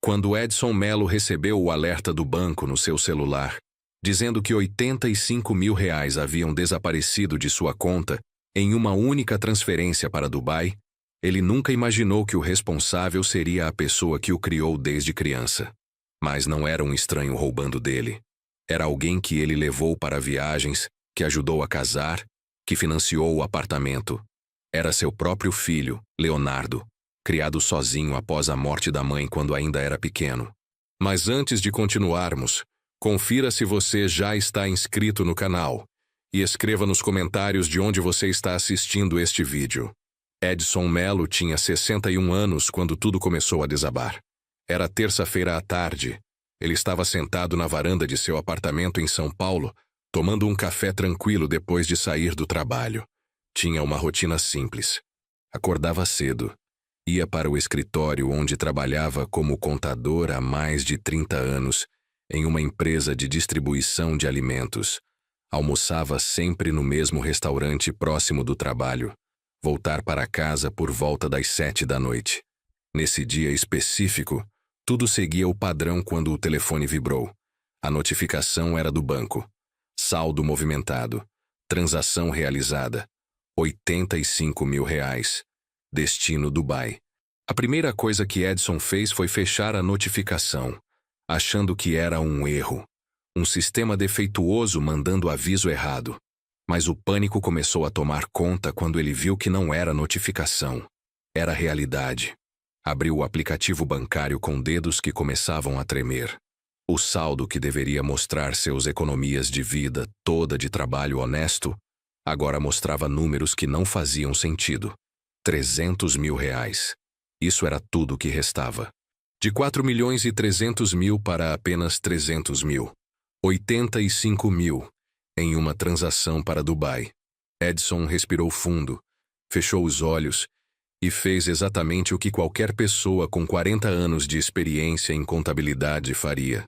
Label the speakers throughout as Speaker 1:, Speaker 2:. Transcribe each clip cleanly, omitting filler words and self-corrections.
Speaker 1: Quando Edson Mello recebeu o alerta do banco no seu celular, dizendo que R$ 85 mil haviam desaparecido de sua conta em uma única transferência para Dubai, ele nunca imaginou que o responsável seria a pessoa que o criou desde criança. Mas não era um estranho roubando dele. Era alguém que ele levou para viagens, que ajudou a casar, que financiou o apartamento. Era seu próprio filho, Leonardo, criado sozinho após a morte da mãe quando ainda era pequeno. Mas antes de continuarmos, confira se você já está inscrito no canal e escreva nos comentários de onde você está assistindo este vídeo. Edson Mello tinha 61 anos quando tudo começou a desabar. Era terça-feira à tarde. Ele estava sentado na varanda de seu apartamento em São Paulo, tomando um café tranquilo depois de sair do trabalho. Tinha uma rotina simples. Acordava cedo. Ia para o escritório onde trabalhava como contador há mais de 30 anos, em uma empresa de distribuição de alimentos. Almoçava sempre no mesmo restaurante próximo do trabalho. Voltar para casa por volta das 7 da noite. Nesse dia específico, tudo seguia o padrão quando o telefone vibrou. A notificação era do banco. Saldo movimentado. Transação realizada. R$ 85 mil. Destino Dubai. A primeira coisa que Edson fez foi fechar a notificação, achando que era um erro. Um sistema defeituoso mandando aviso errado. Mas o pânico começou a tomar conta quando ele viu que não era notificação. Era realidade. Abriu o aplicativo bancário com dedos que começavam a tremer. O saldo que deveria mostrar seus economias de vida toda de trabalho honesto, agora mostrava números que não faziam sentido. R$ 300 mil. Isso era tudo o que restava. De 4.300.000 para apenas 300 mil. 85 mil. Em uma transação para Dubai. Edson respirou fundo, fechou os olhos e fez exatamente o que qualquer pessoa com 40 anos de experiência em contabilidade faria.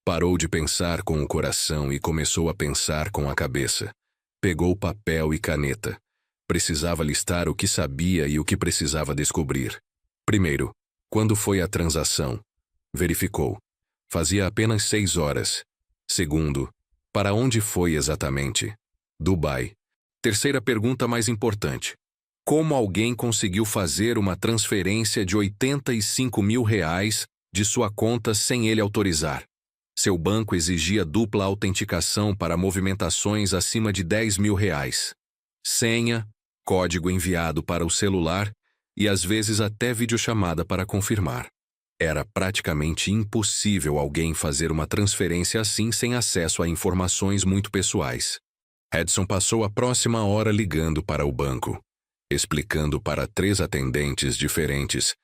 Speaker 1: Parou de pensar com o coração e começou a pensar com a cabeça. Pegou papel e caneta. Precisava listar o que sabia e o que precisava descobrir. Primeiro, quando foi a transação? Verificou. Fazia apenas 6 horas. Segundo, para onde foi exatamente? Dubai. Terceira pergunta mais importante. Como alguém conseguiu fazer uma transferência de R$ 85 mil de sua conta sem ele autorizar? Seu banco exigia dupla autenticação para movimentações acima de R$ 10 mil. Senha, código enviado para o celular e às vezes até videochamada para confirmar. Era praticamente impossível alguém fazer uma transferência assim sem acesso a informações muito pessoais. Edson passou a próxima hora ligando para o banco, explicando para 3 atendentes diferentes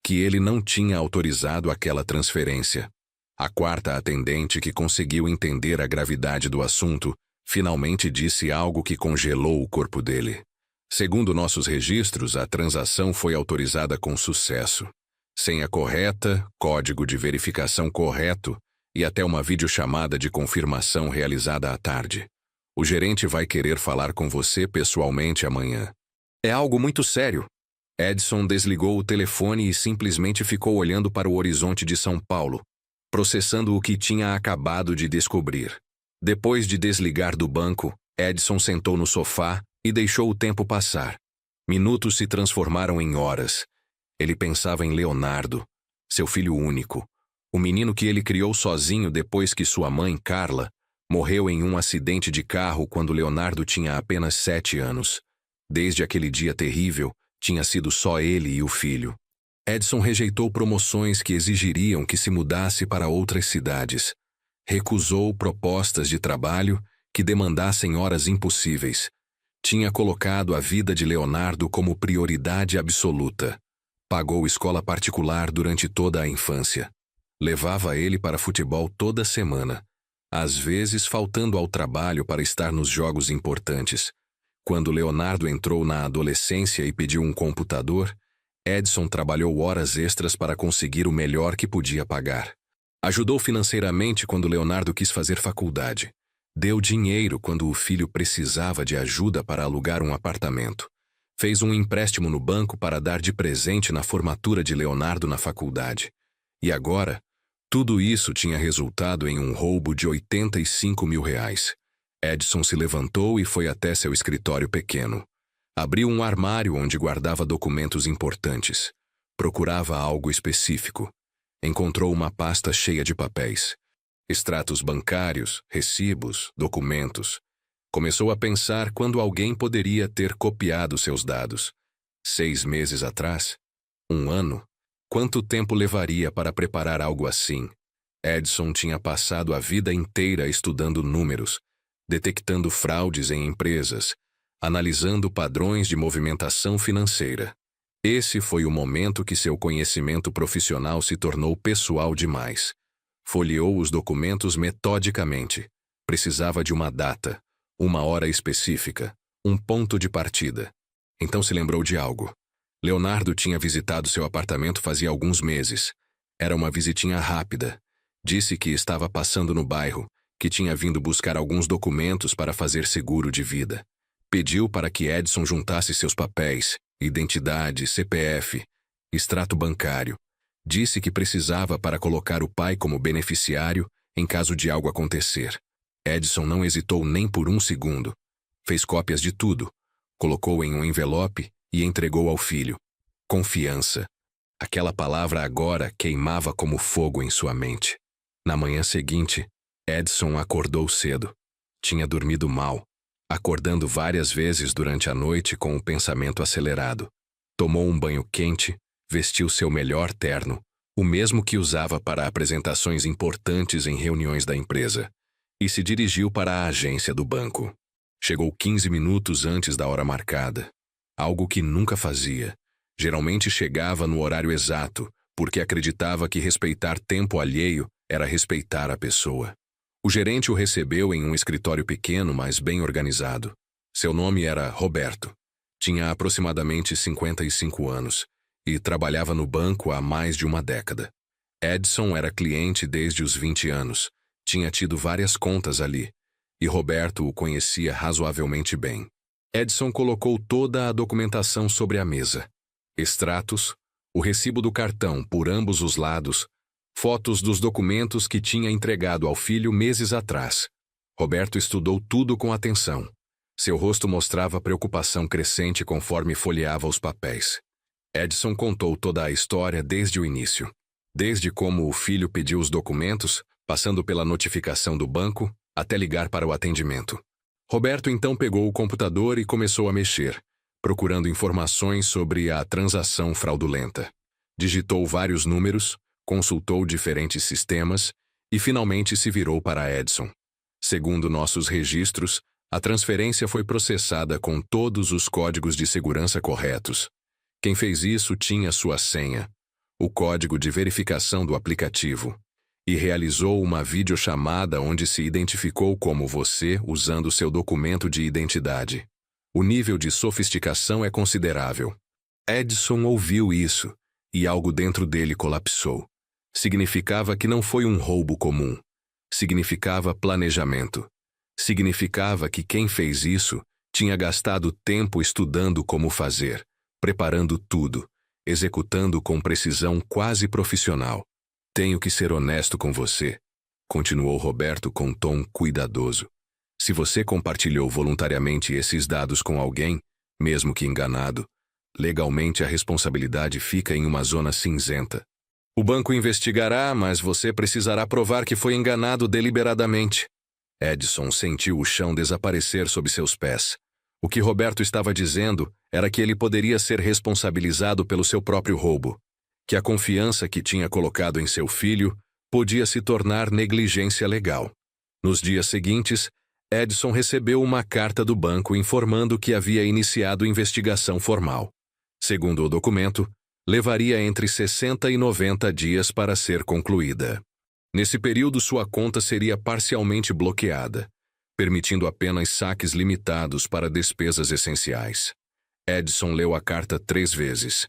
Speaker 1: que ele não tinha autorizado aquela transferência. A quarta atendente, que conseguiu entender a gravidade do assunto, finalmente disse algo que congelou o corpo dele. Segundo nossos registros, a transação foi autorizada com sucesso. Senha correta, código de verificação correto e até uma videochamada de confirmação realizada à tarde. O gerente vai querer falar com você pessoalmente amanhã. É algo muito sério. Edson desligou o telefone e simplesmente ficou olhando para o horizonte de São Paulo, processando o que tinha acabado de descobrir. Depois de desligar do banco, Edson sentou no sofá e deixou o tempo passar. Minutos se transformaram em horas. Ele pensava em Leonardo, seu filho único, o menino que ele criou sozinho depois que sua mãe, Carla, morreu em um acidente de carro quando Leonardo tinha apenas 7 anos. Desde aquele dia terrível, tinha sido só ele e o filho. Edson rejeitou promoções que exigiriam que se mudasse para outras cidades. Recusou propostas de trabalho que demandassem horas impossíveis. Tinha colocado a vida de Leonardo como prioridade absoluta. Pagou escola particular durante toda a infância. Levava ele para futebol toda semana, às vezes faltando ao trabalho para estar nos jogos importantes. Quando Leonardo entrou na adolescência e pediu um computador, Edson trabalhou horas extras para conseguir o melhor que podia pagar. Ajudou financeiramente quando Leonardo quis fazer faculdade. Deu dinheiro quando o filho precisava de ajuda para alugar um apartamento. Fez um empréstimo no banco para dar de presente na formatura de Leonardo na faculdade. E agora, tudo isso tinha resultado em um roubo de 85 mil reais. Edson se levantou e foi até seu escritório pequeno. Abriu um armário onde guardava documentos importantes. Procurava algo específico. Encontrou uma pasta cheia de papéis. Extratos bancários, recibos, documentos. Começou a pensar quando alguém poderia ter copiado seus dados. 6 meses atrás? 1 ano? Quanto tempo levaria para preparar algo assim? Edson tinha passado a vida inteira estudando números, detectando fraudes em empresas, analisando padrões de movimentação financeira. Esse foi o momento que seu conhecimento profissional se tornou pessoal demais. Folheou os documentos metodicamente. Precisava de uma data, uma hora específica, um ponto de partida. Então se lembrou de algo. Leonardo tinha visitado seu apartamento fazia alguns meses. Era uma visitinha rápida. Disse que estava passando no bairro, que tinha vindo buscar alguns documentos para fazer seguro de vida. Pediu para que Edson juntasse seus papéis, identidade, CPF, extrato bancário. Disse que precisava para colocar o pai como beneficiário em caso de algo acontecer. Edson não hesitou nem por um segundo. Fez cópias de tudo, colocou em um envelope e entregou ao filho. Confiança. Aquela palavra agora queimava como fogo em sua mente. Na manhã seguinte, Edson acordou cedo. Tinha dormido mal, acordando várias vezes durante a noite com o pensamento acelerado. Tomou um banho quente, vestiu seu melhor terno, o mesmo que usava para apresentações importantes em reuniões da empresa, e se dirigiu para a agência do banco. Chegou 15 minutos antes da hora marcada, algo que nunca fazia. Geralmente chegava no horário exato, porque acreditava que respeitar tempo alheio era respeitar a pessoa. O gerente o recebeu em um escritório pequeno, mas bem organizado. Seu nome era Roberto. Tinha aproximadamente 55 anos e trabalhava no banco há mais de uma década. Edson era cliente desde os 20 anos. Tinha tido várias contas ali, e Roberto o conhecia razoavelmente bem. Edson colocou toda a documentação sobre a mesa. Extratos, o recibo do cartão por ambos os lados, fotos dos documentos que tinha entregado ao filho meses atrás. Roberto estudou tudo com atenção. Seu rosto mostrava preocupação crescente conforme folheava os papéis. Edson contou toda a história desde o início. Desde como o filho pediu os documentos, passando pela notificação do banco, até ligar para o atendimento. Roberto então pegou o computador e começou a mexer, procurando informações sobre a transação fraudulenta. Digitou vários números, consultou diferentes sistemas e finalmente se virou para Edson. Segundo nossos registros, a transferência foi processada com todos os códigos de segurança corretos. Quem fez isso tinha sua senha, o código de verificação do aplicativo, e realizou uma videochamada onde se identificou como você usando seu documento de identidade. O nível de sofisticação é considerável. Edson ouviu isso, e algo dentro dele colapsou. Significava que não foi um roubo comum. Significava planejamento. Significava que quem fez isso tinha gastado tempo estudando como fazer, preparando tudo, executando com precisão quase profissional. Tenho que ser honesto com você, continuou Roberto com tom cuidadoso. Se você compartilhou voluntariamente esses dados com alguém, mesmo que enganado, legalmente a responsabilidade fica em uma zona cinzenta. O banco investigará, mas você precisará provar que foi enganado deliberadamente. Edson sentiu o chão desaparecer sob seus pés. O que Roberto estava dizendo era que ele poderia ser responsabilizado pelo seu próprio roubo, que a confiança que tinha colocado em seu filho podia se tornar negligência legal. Nos dias seguintes, Edson recebeu uma carta do banco informando que havia iniciado investigação formal. Segundo o documento, levaria entre 60 e 90 dias para ser concluída. Nesse período, sua conta seria parcialmente bloqueada, permitindo apenas saques limitados para despesas essenciais. Edson leu a carta 3 vezes.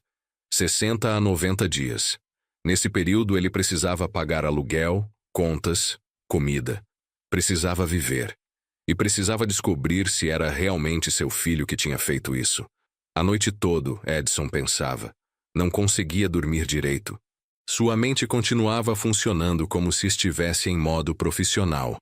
Speaker 1: 60 a 90 dias. Nesse período, ele precisava pagar aluguel, contas, comida. Precisava viver. E precisava descobrir se era realmente seu filho que tinha feito isso. A noite toda, Edson pensava. Não conseguia dormir direito. Sua mente continuava funcionando como se estivesse em modo profissional,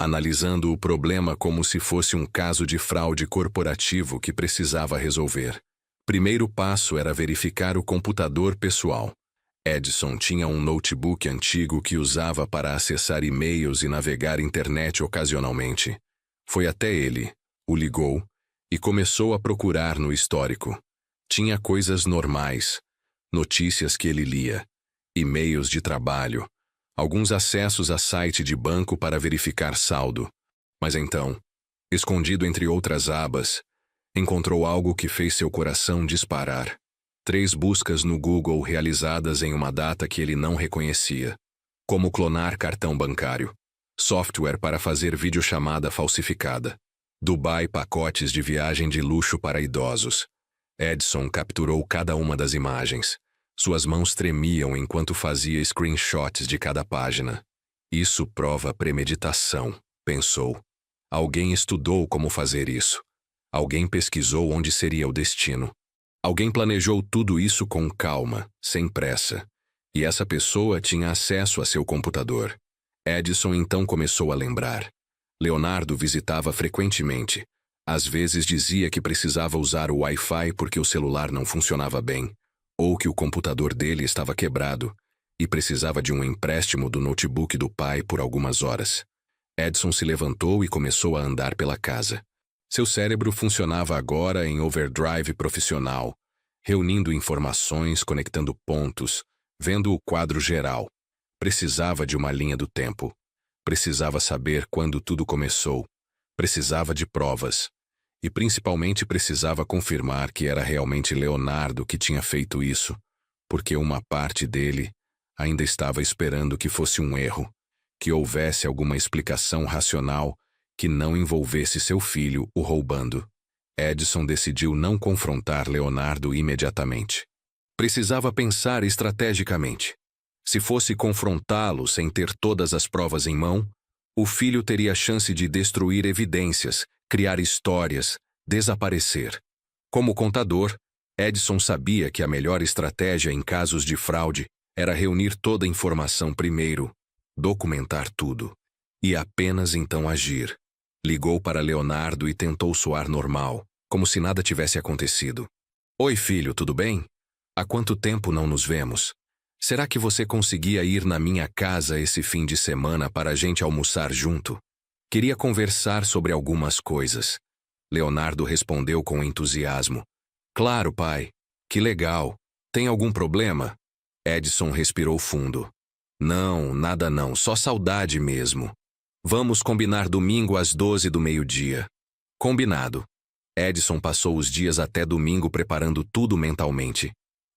Speaker 1: analisando o problema como se fosse um caso de fraude corporativo que precisava resolver. Primeiro passo era verificar o computador pessoal. Edson tinha um notebook antigo que usava para acessar e-mails e navegar internet ocasionalmente. Foi até ele, o ligou e começou a procurar no histórico. Tinha coisas normais, notícias que ele lia, e-mails de trabalho, alguns acessos a site de banco para verificar saldo. Mas então, escondido entre outras abas, encontrou algo que fez seu coração disparar. 3 buscas no Google realizadas em uma data que ele não reconhecia. Como clonar cartão bancário. Software para fazer videochamada falsificada. Dubai pacotes de viagem de luxo para idosos. Edson capturou cada uma das imagens. Suas mãos tremiam enquanto fazia screenshots de cada página. Isso prova premeditação, pensou. Alguém estudou como fazer isso. Alguém pesquisou onde seria o destino. Alguém planejou tudo isso com calma, sem pressa. E essa pessoa tinha acesso a seu computador. Edson então começou a lembrar. Leonardo visitava frequentemente. Às vezes dizia que precisava usar o Wi-Fi porque o celular não funcionava bem, ou que o computador dele estava quebrado e precisava de um empréstimo do notebook do pai por algumas horas. Edson se levantou e começou a andar pela casa. Seu cérebro funcionava agora em overdrive profissional, reunindo informações, conectando pontos, vendo o quadro geral. Precisava de uma linha do tempo. Precisava saber quando tudo começou. Precisava de provas. E principalmente precisava confirmar que era realmente Leonardo que tinha feito isso, porque uma parte dele ainda estava esperando que fosse um erro, que houvesse alguma explicação racional que não envolvesse seu filho o roubando. Edson decidiu não confrontar Leonardo imediatamente. Precisava pensar estrategicamente. Se fosse confrontá-lo sem ter todas as provas em mão, o filho teria a chance de destruir evidências, criar histórias, desaparecer. Como contador, Edson sabia que a melhor estratégia em casos de fraude era reunir toda a informação primeiro, documentar tudo, e apenas então agir. Ligou para Leonardo e tentou soar normal, como se nada tivesse acontecido. Oi, filho, tudo bem? Há quanto tempo não nos vemos? Será que você conseguia ir na minha casa esse fim de semana para a gente almoçar junto? Queria conversar sobre algumas coisas. Leonardo respondeu com entusiasmo. Claro, pai. Que legal. Tem algum problema? Edson respirou fundo. Não, nada não, só saudade mesmo. Vamos combinar domingo às 12 do meio-dia. Combinado. Edson passou os dias até domingo preparando tudo mentalmente.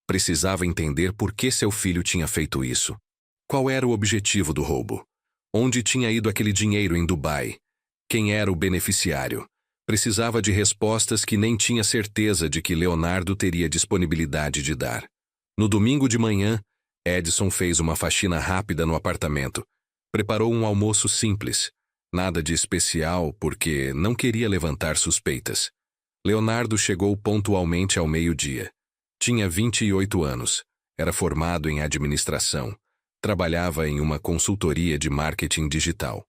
Speaker 1: Precisava entender por que seu filho tinha feito isso. Qual era o objetivo do roubo? Onde tinha ido aquele dinheiro em Dubai? Quem era o beneficiário? Precisava de respostas que nem tinha certeza de que Leonardo teria disponibilidade de dar. No domingo de manhã, Edson fez uma faxina rápida no apartamento. Preparou um almoço simples. Nada de especial porque não queria levantar suspeitas. Leonardo chegou pontualmente ao meio-dia. Tinha 28 anos. Era formado em administração. Trabalhava em uma consultoria de marketing digital.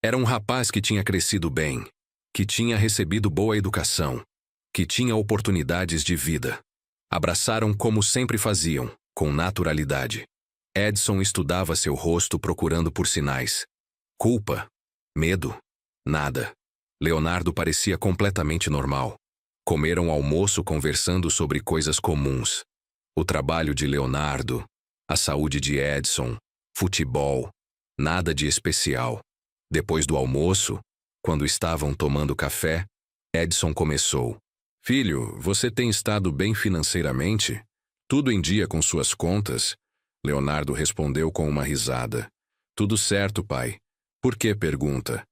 Speaker 1: Era um rapaz que tinha crescido bem, que tinha recebido boa educação, que tinha oportunidades de vida. Abraçaram como sempre faziam, com naturalidade. Edson estudava seu rosto procurando por sinais. Culpa? Medo? Nada. Leonardo parecia completamente normal. Comeram almoço conversando sobre coisas comuns. O trabalho de Leonardo, a saúde de Edson, futebol, nada de especial. Depois do almoço, quando estavam tomando café, Edson começou. Filho, você tem estado bem financeiramente? Tudo em dia com suas contas? Leonardo respondeu com uma risada. Tudo certo, pai. Por que pergunta?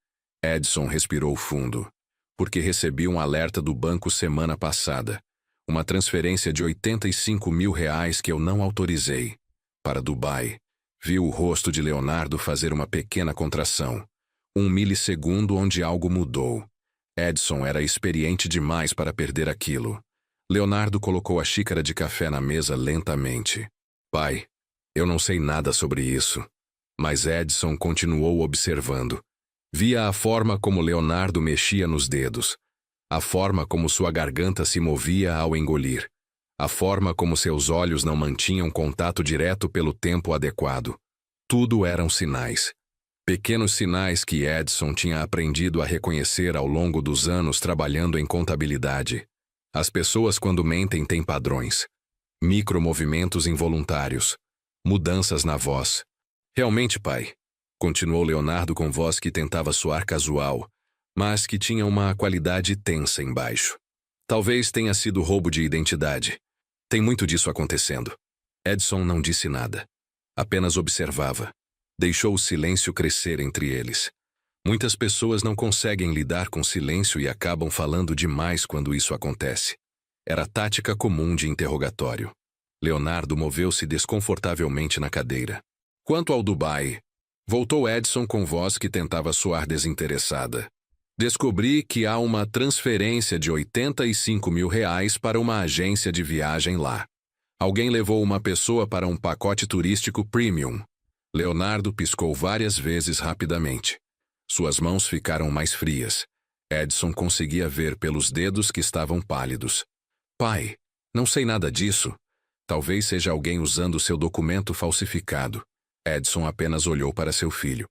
Speaker 1: Edson respirou fundo. Porque recebi um alerta do banco semana passada. Uma transferência de R$85 mil que eu não autorizei. Para Dubai. Viu o rosto de Leonardo fazer uma pequena contração. 1 milissegundo onde algo mudou. Edson era experiente demais para perder aquilo. Leonardo colocou a xícara de café na mesa lentamente. Pai, Eu não sei nada sobre isso. Mas Edson continuou observando. Via a forma como Leonardo mexia nos dedos, a forma como sua garganta se movia ao engolir, a forma como seus olhos não mantinham contato direto pelo tempo adequado. Tudo eram sinais. Pequenos sinais que Edson tinha aprendido a reconhecer ao longo dos anos trabalhando em contabilidade. As pessoas, quando mentem, têm padrões. Micromovimentos involuntários. Mudanças na voz. Realmente, pai, continuou Leonardo com voz que tentava soar casual, mas que tinha uma qualidade tensa embaixo. Talvez tenha sido roubo de identidade. Tem muito disso acontecendo. Edson não disse nada. Apenas observava. Deixou o silêncio crescer entre eles. Muitas pessoas não conseguem lidar com silêncio e acabam falando demais quando isso acontece. Era tática comum de interrogatório. Leonardo moveu-se desconfortavelmente na cadeira. Quanto ao Dubai, voltou Edson com voz que tentava soar desinteressada. Descobri que há uma transferência de R$ 85.000 para uma agência de viagem lá. Alguém levou uma pessoa para um pacote turístico premium. Leonardo piscou várias vezes rapidamente. Suas mãos ficaram mais frias. Edson conseguia ver pelos dedos que estavam pálidos. Pai, não sei nada disso. Talvez seja alguém usando seu documento falsificado. Edson apenas olhou para seu filho.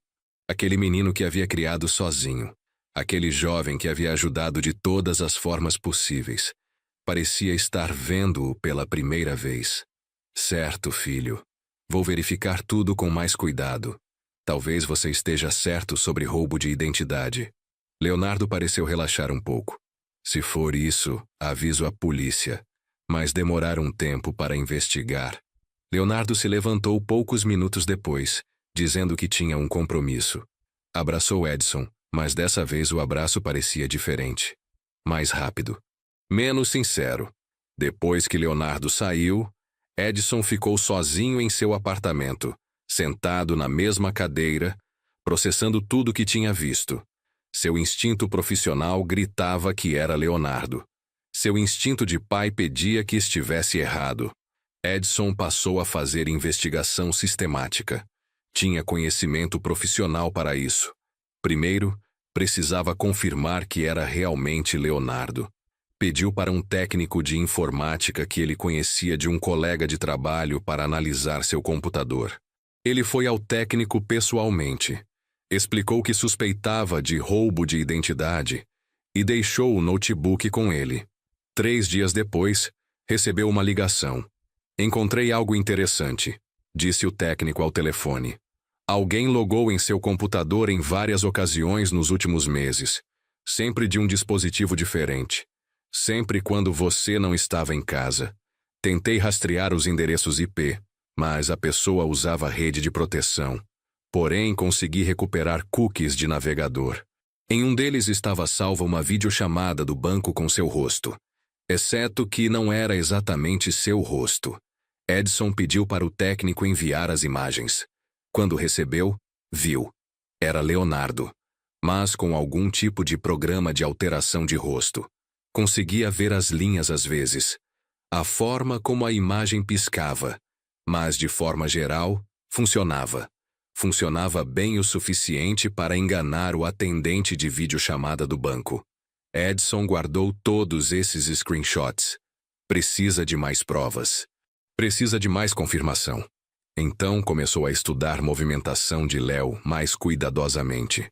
Speaker 1: Aquele menino que havia criado sozinho. Aquele jovem que havia ajudado de todas as formas possíveis. Parecia estar vendo-o pela primeira vez. Certo, filho. Vou verificar tudo com mais cuidado. Talvez você esteja certo sobre roubo de identidade. Leonardo pareceu relaxar um pouco. Se for isso, aviso a polícia. Mas demorar um tempo para investigar. Leonardo se levantou poucos minutos depois, dizendo que tinha um compromisso. Abraçou Edson, mas dessa vez o abraço parecia diferente. Mais rápido. Menos sincero. Depois que Leonardo saiu, Edson ficou sozinho em seu apartamento, sentado na mesma cadeira, processando tudo que tinha visto. Seu instinto profissional gritava que era Leonardo. Seu instinto de pai pedia que estivesse errado. Edson passou a fazer investigação sistemática. Tinha conhecimento profissional para isso. Primeiro, precisava confirmar que era realmente Leonardo. Pediu para um técnico de informática que ele conhecia de um colega de trabalho para analisar seu computador. Ele foi ao técnico pessoalmente. Explicou que suspeitava de roubo de identidade e deixou o notebook com ele. 3 dias depois, recebeu uma ligação. Encontrei algo interessante, disse o técnico ao telefone. Alguém logou em seu computador em várias ocasiões nos últimos meses, sempre de um dispositivo diferente. Sempre quando você não estava em casa. Tentei rastrear os endereços IP, mas a pessoa usava rede de proteção. Porém, consegui recuperar cookies de navegador. Em um deles estava salva uma videochamada do banco com seu rosto. Exceto que não era exatamente seu rosto. Edson pediu para o técnico enviar as imagens. Quando recebeu, viu. Era Leonardo, mas com algum tipo de programa de alteração de rosto. Conseguia ver as linhas às vezes, a forma como a imagem piscava, mas de forma geral, funcionava. Funcionava bem o suficiente para enganar o atendente de videochamada do banco. Edson guardou todos esses screenshots. Precisa de mais provas. Precisa de mais confirmação. Então começou a estudar movimentação de Léo mais cuidadosamente.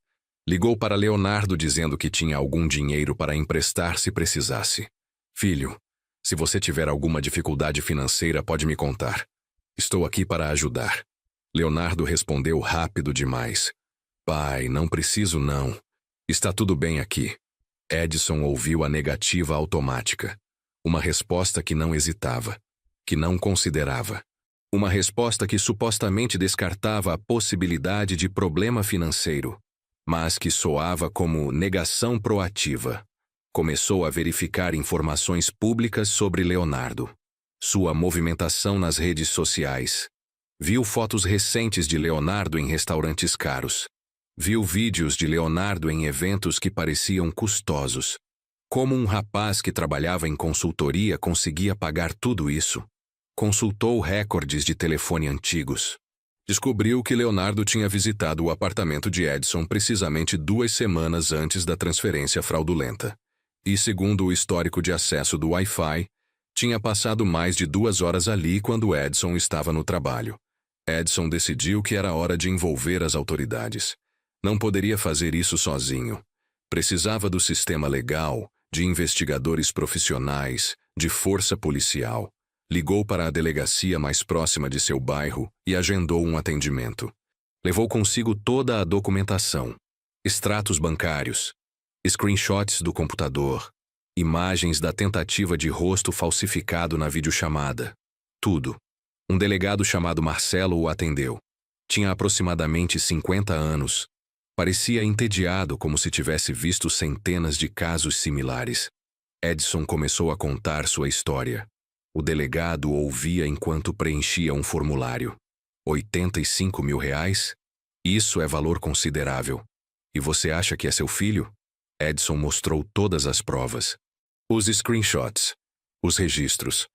Speaker 1: Ligou para Leonardo dizendo que tinha algum dinheiro para emprestar se precisasse. Filho, se você tiver alguma dificuldade financeira, pode me contar. Estou aqui para ajudar. Leonardo respondeu rápido demais. Pai, não preciso não. Está tudo bem aqui. Edson ouviu a negativa automática. Uma resposta que não hesitava, que não considerava. Uma resposta que supostamente descartava a possibilidade de problema financeiro, mas que soava como negação proativa. Começou a verificar informações públicas sobre Leonardo. Sua movimentação nas redes sociais. Viu fotos recentes de Leonardo em restaurantes caros. Viu vídeos de Leonardo em eventos que pareciam custosos. Como um rapaz que trabalhava em consultoria conseguia pagar tudo isso? Consultou recordes de telefone antigos. Descobriu que Leonardo tinha visitado o apartamento de Edson precisamente 2 semanas antes da transferência fraudulenta. E, segundo o histórico de acesso do Wi-Fi, tinha passado mais de 2 horas ali quando Edson estava no trabalho. Edson decidiu que era hora de envolver as autoridades. Não poderia fazer isso sozinho. Precisava do sistema legal, de investigadores profissionais, de força policial. Ligou para a delegacia mais próxima de seu bairro e agendou um atendimento. Levou consigo toda a documentação, extratos bancários, screenshots do computador, imagens da tentativa de rosto falsificado na videochamada. Tudo. Um delegado chamado Marcelo o atendeu. Tinha aproximadamente 50 anos. Parecia entediado, como se tivesse visto centenas de casos similares. Edson começou a contar sua história. O delegado ouvia enquanto preenchia um formulário. 85 mil reais? Isso é valor considerável. E você acha que é seu filho? Edson mostrou todas as provas. Os screenshots, os registros,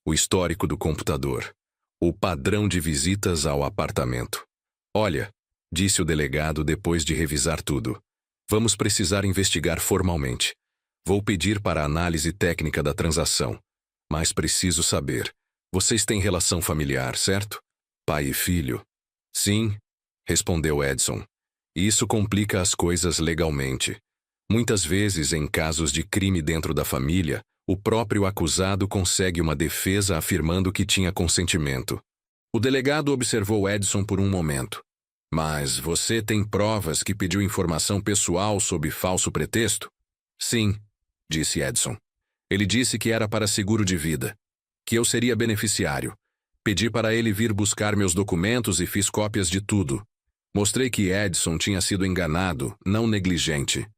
Speaker 1: o histórico do computador, o padrão de visitas ao apartamento. Olha, disse o delegado depois de revisar tudo. Vamos precisar investigar formalmente. Vou pedir para a análise técnica da transação. Mas preciso saber, vocês têm relação familiar, certo? Pai e filho? Sim, respondeu Edson. Isso complica as coisas legalmente. Muitas vezes, em casos de crime dentro da família, o próprio acusado consegue uma defesa afirmando que tinha consentimento. O delegado observou Edson por um momento. Mas você tem provas que pediu informação pessoal sob falso pretexto? Sim, disse Edson. Ele disse que era para seguro de vida, que eu seria beneficiário. Pedi para ele vir buscar meus documentos e fiz cópias de tudo. Mostrei que Edson tinha sido enganado, não negligente.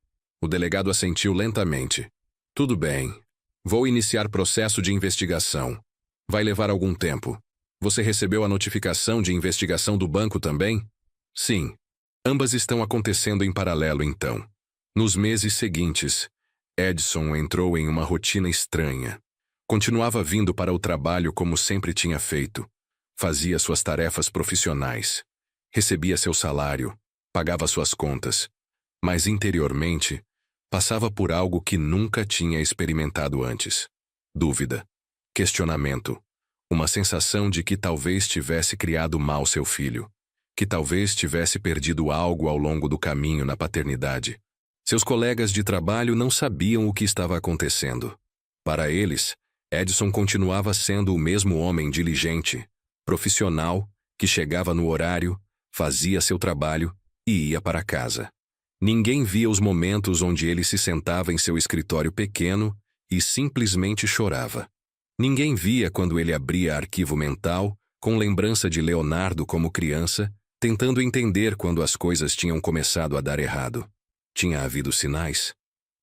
Speaker 1: O delegado assentiu lentamente. Tudo bem. Vou iniciar processo de investigação. Vai levar algum tempo. Você recebeu a notificação de investigação do banco também? Sim. Ambas estão acontecendo em paralelo, então. Nos meses seguintes, Edson entrou em uma rotina estranha. Continuava vindo para o trabalho como sempre tinha feito. Fazia suas tarefas profissionais. Recebia seu salário. Pagava suas contas. Mas interiormente, passava por algo que nunca tinha experimentado antes. Dúvida. Questionamento. Uma sensação de que talvez tivesse criado mal seu filho. Que talvez tivesse perdido algo ao longo do caminho na paternidade. Seus colegas de trabalho não sabiam o que estava acontecendo. Para eles, Edson continuava sendo o mesmo homem diligente, profissional, que chegava no horário, fazia seu trabalho e ia para casa. Ninguém via os momentos onde ele se sentava em seu escritório pequeno e simplesmente chorava. Ninguém via quando ele abria arquivo mental, com lembrança de Leonardo como criança, tentando entender quando as coisas tinham começado a dar errado. Tinha havido sinais?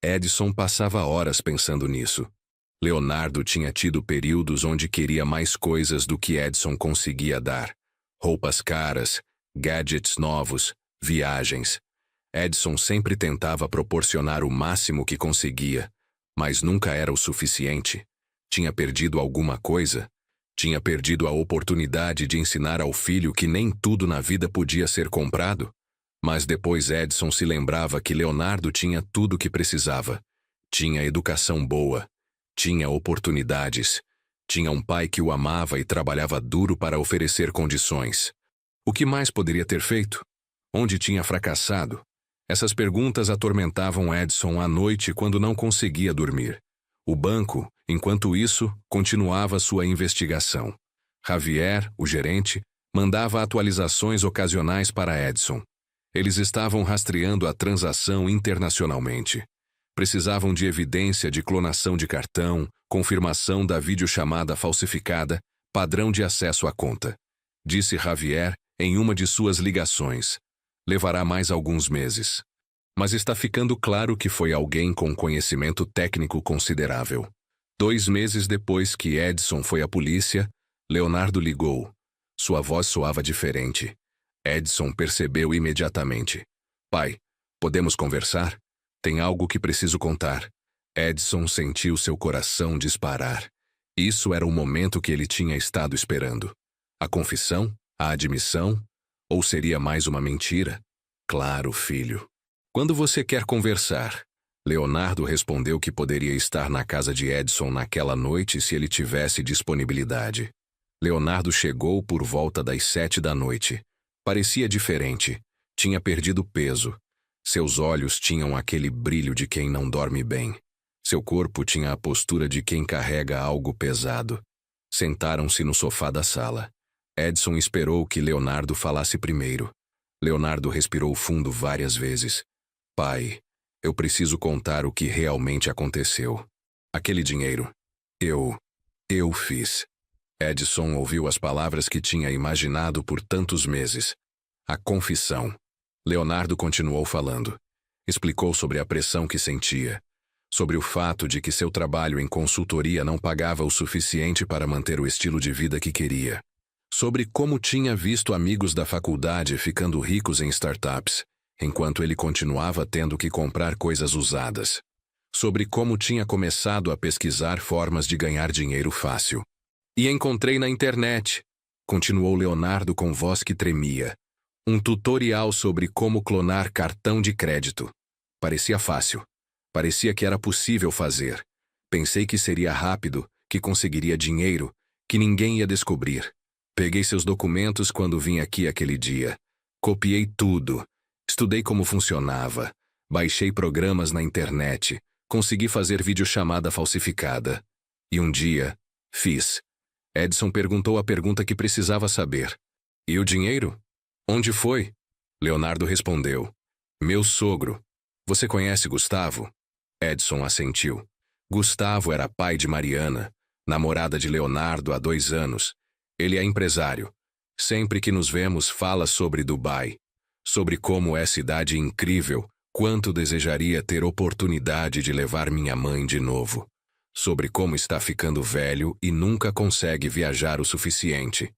Speaker 1: Edson passava horas pensando nisso. Leonardo tinha tido períodos onde queria mais coisas do que Edson conseguia dar. Roupas caras, gadgets novos, viagens. Edson sempre tentava proporcionar o máximo que conseguia, mas nunca era o suficiente. Tinha perdido alguma coisa? Tinha perdido a oportunidade de ensinar ao filho que nem tudo na vida podia ser comprado? Mas depois Edson se lembrava que Leonardo tinha tudo o que precisava. Tinha educação boa. Tinha oportunidades. Tinha um pai que o amava e trabalhava duro para oferecer condições. O que mais poderia ter feito? Onde tinha fracassado? Essas perguntas atormentavam Edson à noite quando não conseguia dormir. O banco, enquanto isso, continuava sua investigação. Javier, o gerente, mandava atualizações ocasionais para Edson. Eles estavam rastreando a transação internacionalmente. Precisavam de evidência de clonação de cartão, confirmação da videochamada falsificada, padrão de acesso à conta. Disse Javier em uma de suas ligações. Levará mais alguns meses. Mas está ficando claro que foi alguém com conhecimento técnico considerável. 2 meses depois que Edson foi à polícia, Leonardo ligou. Sua voz soava diferente. Edson percebeu imediatamente. Pai, podemos conversar? Tem algo que preciso contar. Edson sentiu seu coração disparar. Isso era o momento que ele tinha estado esperando. A confissão? A admissão? Ou seria mais uma mentira? Claro, filho. Quando você quer conversar? Leonardo respondeu que poderia estar na casa de Edson naquela noite se ele tivesse disponibilidade. Leonardo chegou por volta das 7 da noite. Parecia diferente. Tinha perdido peso. Seus olhos tinham aquele brilho de quem não dorme bem. Seu corpo tinha a postura de quem carrega algo pesado. Sentaram-se no sofá da sala. Edson esperou que Leonardo falasse primeiro. Leonardo respirou fundo várias vezes. Pai, eu preciso contar o que realmente aconteceu. Aquele dinheiro. Eu fiz. Edson ouviu as palavras que tinha imaginado por tantos meses. A confissão. Leonardo continuou falando. Explicou sobre a pressão que sentia. Sobre o fato de que seu trabalho em consultoria não pagava o suficiente para manter o estilo de vida que queria. Sobre como tinha visto amigos da faculdade ficando ricos em startups, enquanto ele continuava tendo que comprar coisas usadas. Sobre como tinha começado a pesquisar formas de ganhar dinheiro fácil. E encontrei na internet, continuou Leonardo com voz que tremia, um tutorial sobre como clonar cartão de crédito. Parecia fácil. Parecia que era possível fazer. Pensei que seria rápido, que conseguiria dinheiro, que ninguém ia descobrir. Peguei seus documentos quando vim aqui aquele dia. Copiei tudo. Estudei como funcionava. Baixei programas na internet. Consegui fazer videochamada falsificada. E um dia, fiz. Edson perguntou a pergunta que precisava saber. E o dinheiro? Onde foi? Leonardo respondeu. Meu sogro. Você conhece Gustavo? Edson assentiu. Gustavo era pai de Mariana, namorada de Leonardo há 2 anos. Ele é empresário. Sempre que nos vemos fala sobre Dubai. Sobre como é cidade incrível, quanto desejaria ter oportunidade de levar minha mãe de novo. Sobre como está ficando velho e nunca consegue viajar o suficiente.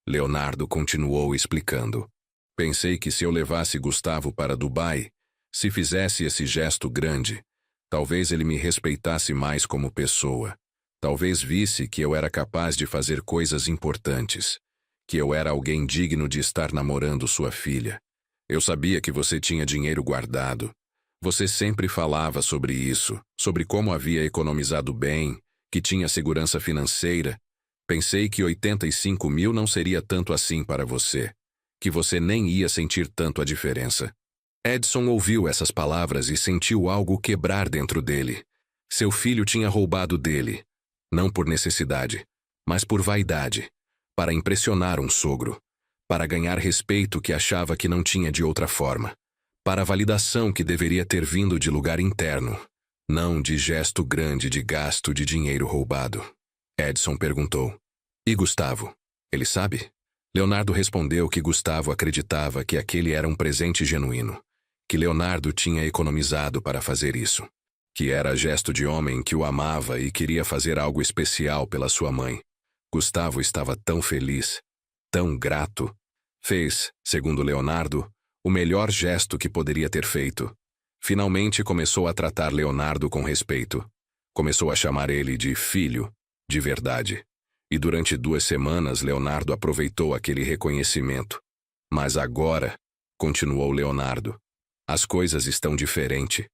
Speaker 1: Leonardo continuou explicando. Pensei que se eu levasse Gustavo para Dubai, se fizesse esse gesto grande, talvez ele me respeitasse mais como pessoa. Talvez visse que eu era capaz de fazer coisas importantes. Que eu era alguém digno de estar namorando sua filha. Eu sabia que você tinha dinheiro guardado. Você sempre falava sobre isso, sobre como havia economizado bem, que tinha segurança financeira. Pensei que 85 mil não seria tanto assim para você, que você nem ia sentir tanto a diferença. Edson ouviu essas palavras e sentiu algo quebrar dentro dele. Seu filho tinha roubado dele, não por necessidade, mas por vaidade, para impressionar um sogro, para ganhar respeito que achava que não tinha de outra forma. Para a validação que deveria ter vindo de lugar interno, não de gesto grande de gasto de dinheiro roubado. Edson perguntou. E Gustavo? Ele sabe? Leonardo respondeu que Gustavo acreditava que aquele era um presente genuíno, que Leonardo tinha economizado para fazer isso, que era gesto de homem que o amava e queria fazer algo especial pela sua mãe. Gustavo estava tão feliz, tão grato. Fez, segundo Leonardo, o melhor gesto que poderia ter feito. Finalmente começou a tratar Leonardo com respeito. Começou a chamar ele de filho, de verdade. E durante 2 semanas Leonardo aproveitou aquele reconhecimento. Mas agora, continuou Leonardo, as coisas estão diferentes.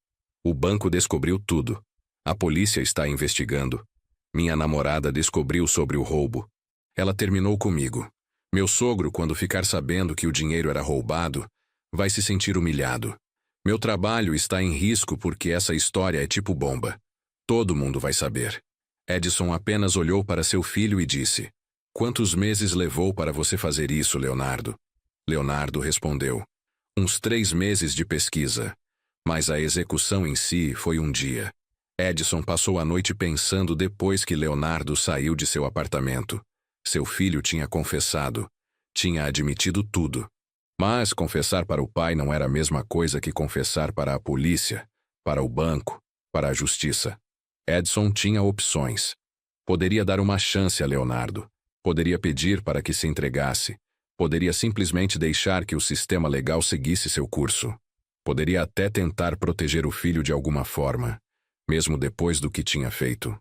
Speaker 1: O banco descobriu tudo. A polícia está investigando. Minha namorada descobriu sobre o roubo. Ela terminou comigo. Meu sogro, quando ficar sabendo que o dinheiro era roubado, vai se sentir humilhado. Meu trabalho está em risco porque essa história é tipo bomba. Todo mundo vai saber. Edson apenas olhou para seu filho e disse: Quantos meses levou para você fazer isso, Leonardo? Leonardo respondeu: Uns 3 meses de pesquisa. Mas a execução em si foi um dia. Edson passou a noite pensando depois que Leonardo saiu de seu apartamento. Seu filho tinha confessado. Tinha admitido tudo. Mas confessar para o pai não era a mesma coisa que confessar para a polícia, para o banco, para a justiça. Edson tinha opções. Poderia dar uma chance a Leonardo. Poderia pedir para que se entregasse. Poderia simplesmente deixar que o sistema legal seguisse seu curso. Poderia até tentar proteger o filho de alguma forma, mesmo depois do que tinha feito.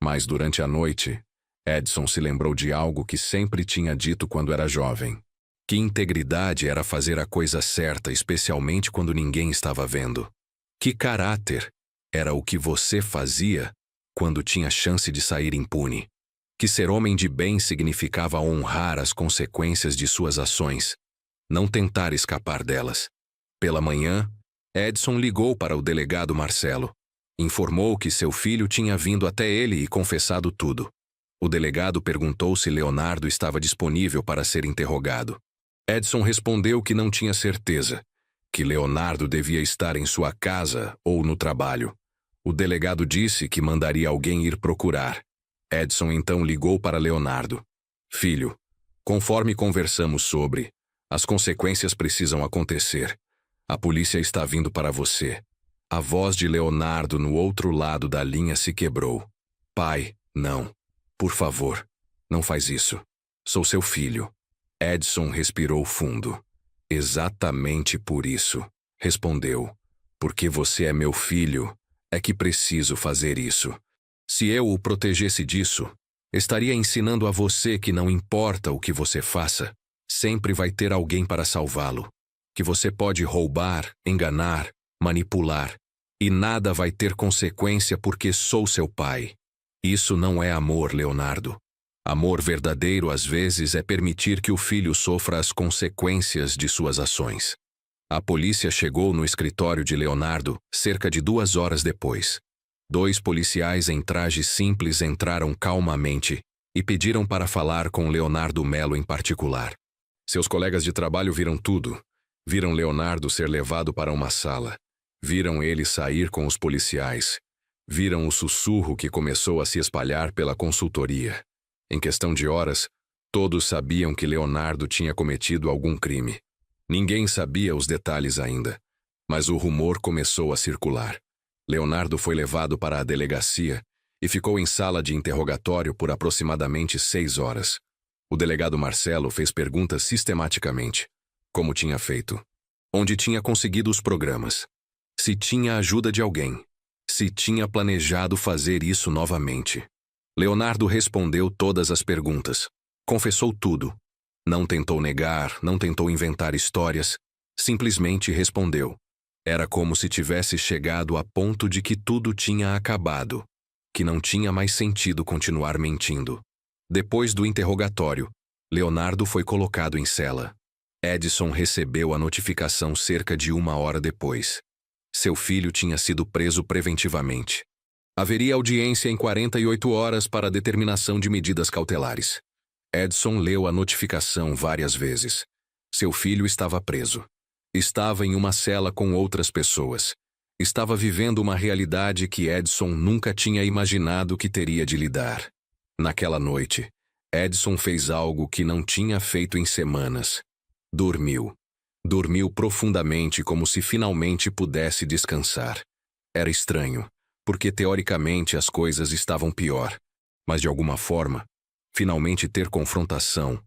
Speaker 1: Mas durante a noite, Edson se lembrou de algo que sempre tinha dito quando era jovem. Que integridade era fazer a coisa certa, especialmente quando ninguém estava vendo. Que caráter era o que você fazia quando tinha chance de sair impune. Que ser homem de bem significava honrar as consequências de suas ações, não tentar escapar delas. Pela manhã, Edson ligou para o delegado Marcelo. Informou que seu filho tinha vindo até ele e confessado tudo. O delegado perguntou se Leonardo estava disponível para ser interrogado. Edson respondeu que não tinha certeza, que Leonardo devia estar em sua casa ou no trabalho. O delegado disse que mandaria alguém ir procurar. Edson então ligou para Leonardo. Filho, conforme conversamos sobre, as consequências precisam acontecer. A polícia está vindo para você. A voz de Leonardo no outro lado da linha se quebrou. Pai, não. Por favor, não faz isso. Sou seu filho. Edson respirou fundo. Exatamente por isso, respondeu. Porque você é meu filho, é que preciso fazer isso. Se eu o protegesse disso, estaria ensinando a você que não importa o que você faça, sempre vai ter alguém para salvá-lo. Que você pode roubar, enganar, manipular, e nada vai ter consequência porque sou seu pai. Isso não é amor, Leonardo. Amor verdadeiro, às vezes, é permitir que o filho sofra as consequências de suas ações. A polícia chegou no escritório de Leonardo cerca de 2 horas depois. 2 policiais em traje simples entraram calmamente e pediram para falar com Leonardo Melo em particular. Seus colegas de trabalho viram tudo. Viram Leonardo ser levado para uma sala. Viram ele sair com os policiais. Viram o sussurro que começou a se espalhar pela consultoria. Em questão de horas, todos sabiam que Leonardo tinha cometido algum crime. Ninguém sabia os detalhes ainda, mas o rumor começou a circular. Leonardo foi levado para a delegacia e ficou em sala de interrogatório por aproximadamente 6 horas. O delegado Marcelo fez perguntas sistematicamente. Como tinha feito? Onde tinha conseguido os programas? Se tinha ajuda de alguém? Se tinha planejado fazer isso novamente? Leonardo respondeu todas as perguntas. Confessou tudo. Não tentou negar, não tentou inventar histórias. Simplesmente respondeu. Era como se tivesse chegado a ponto de que tudo tinha acabado, que não tinha mais sentido continuar mentindo. Depois do interrogatório, Leonardo foi colocado em cela. Edson recebeu a notificação cerca de 1 hora depois. Seu filho tinha sido preso preventivamente. Haveria audiência em 48 horas para a determinação de medidas cautelares. Edson leu a notificação várias vezes. Seu filho estava preso. Estava em uma cela com outras pessoas. Estava vivendo uma realidade que Edson nunca tinha imaginado que teria de lidar. Naquela noite, Edson fez algo que não tinha feito em semanas. Dormiu. Dormiu profundamente como se finalmente pudesse descansar. Era estranho, porque teoricamente as coisas estavam pior. Mas de alguma forma, finalmente ter confrontação,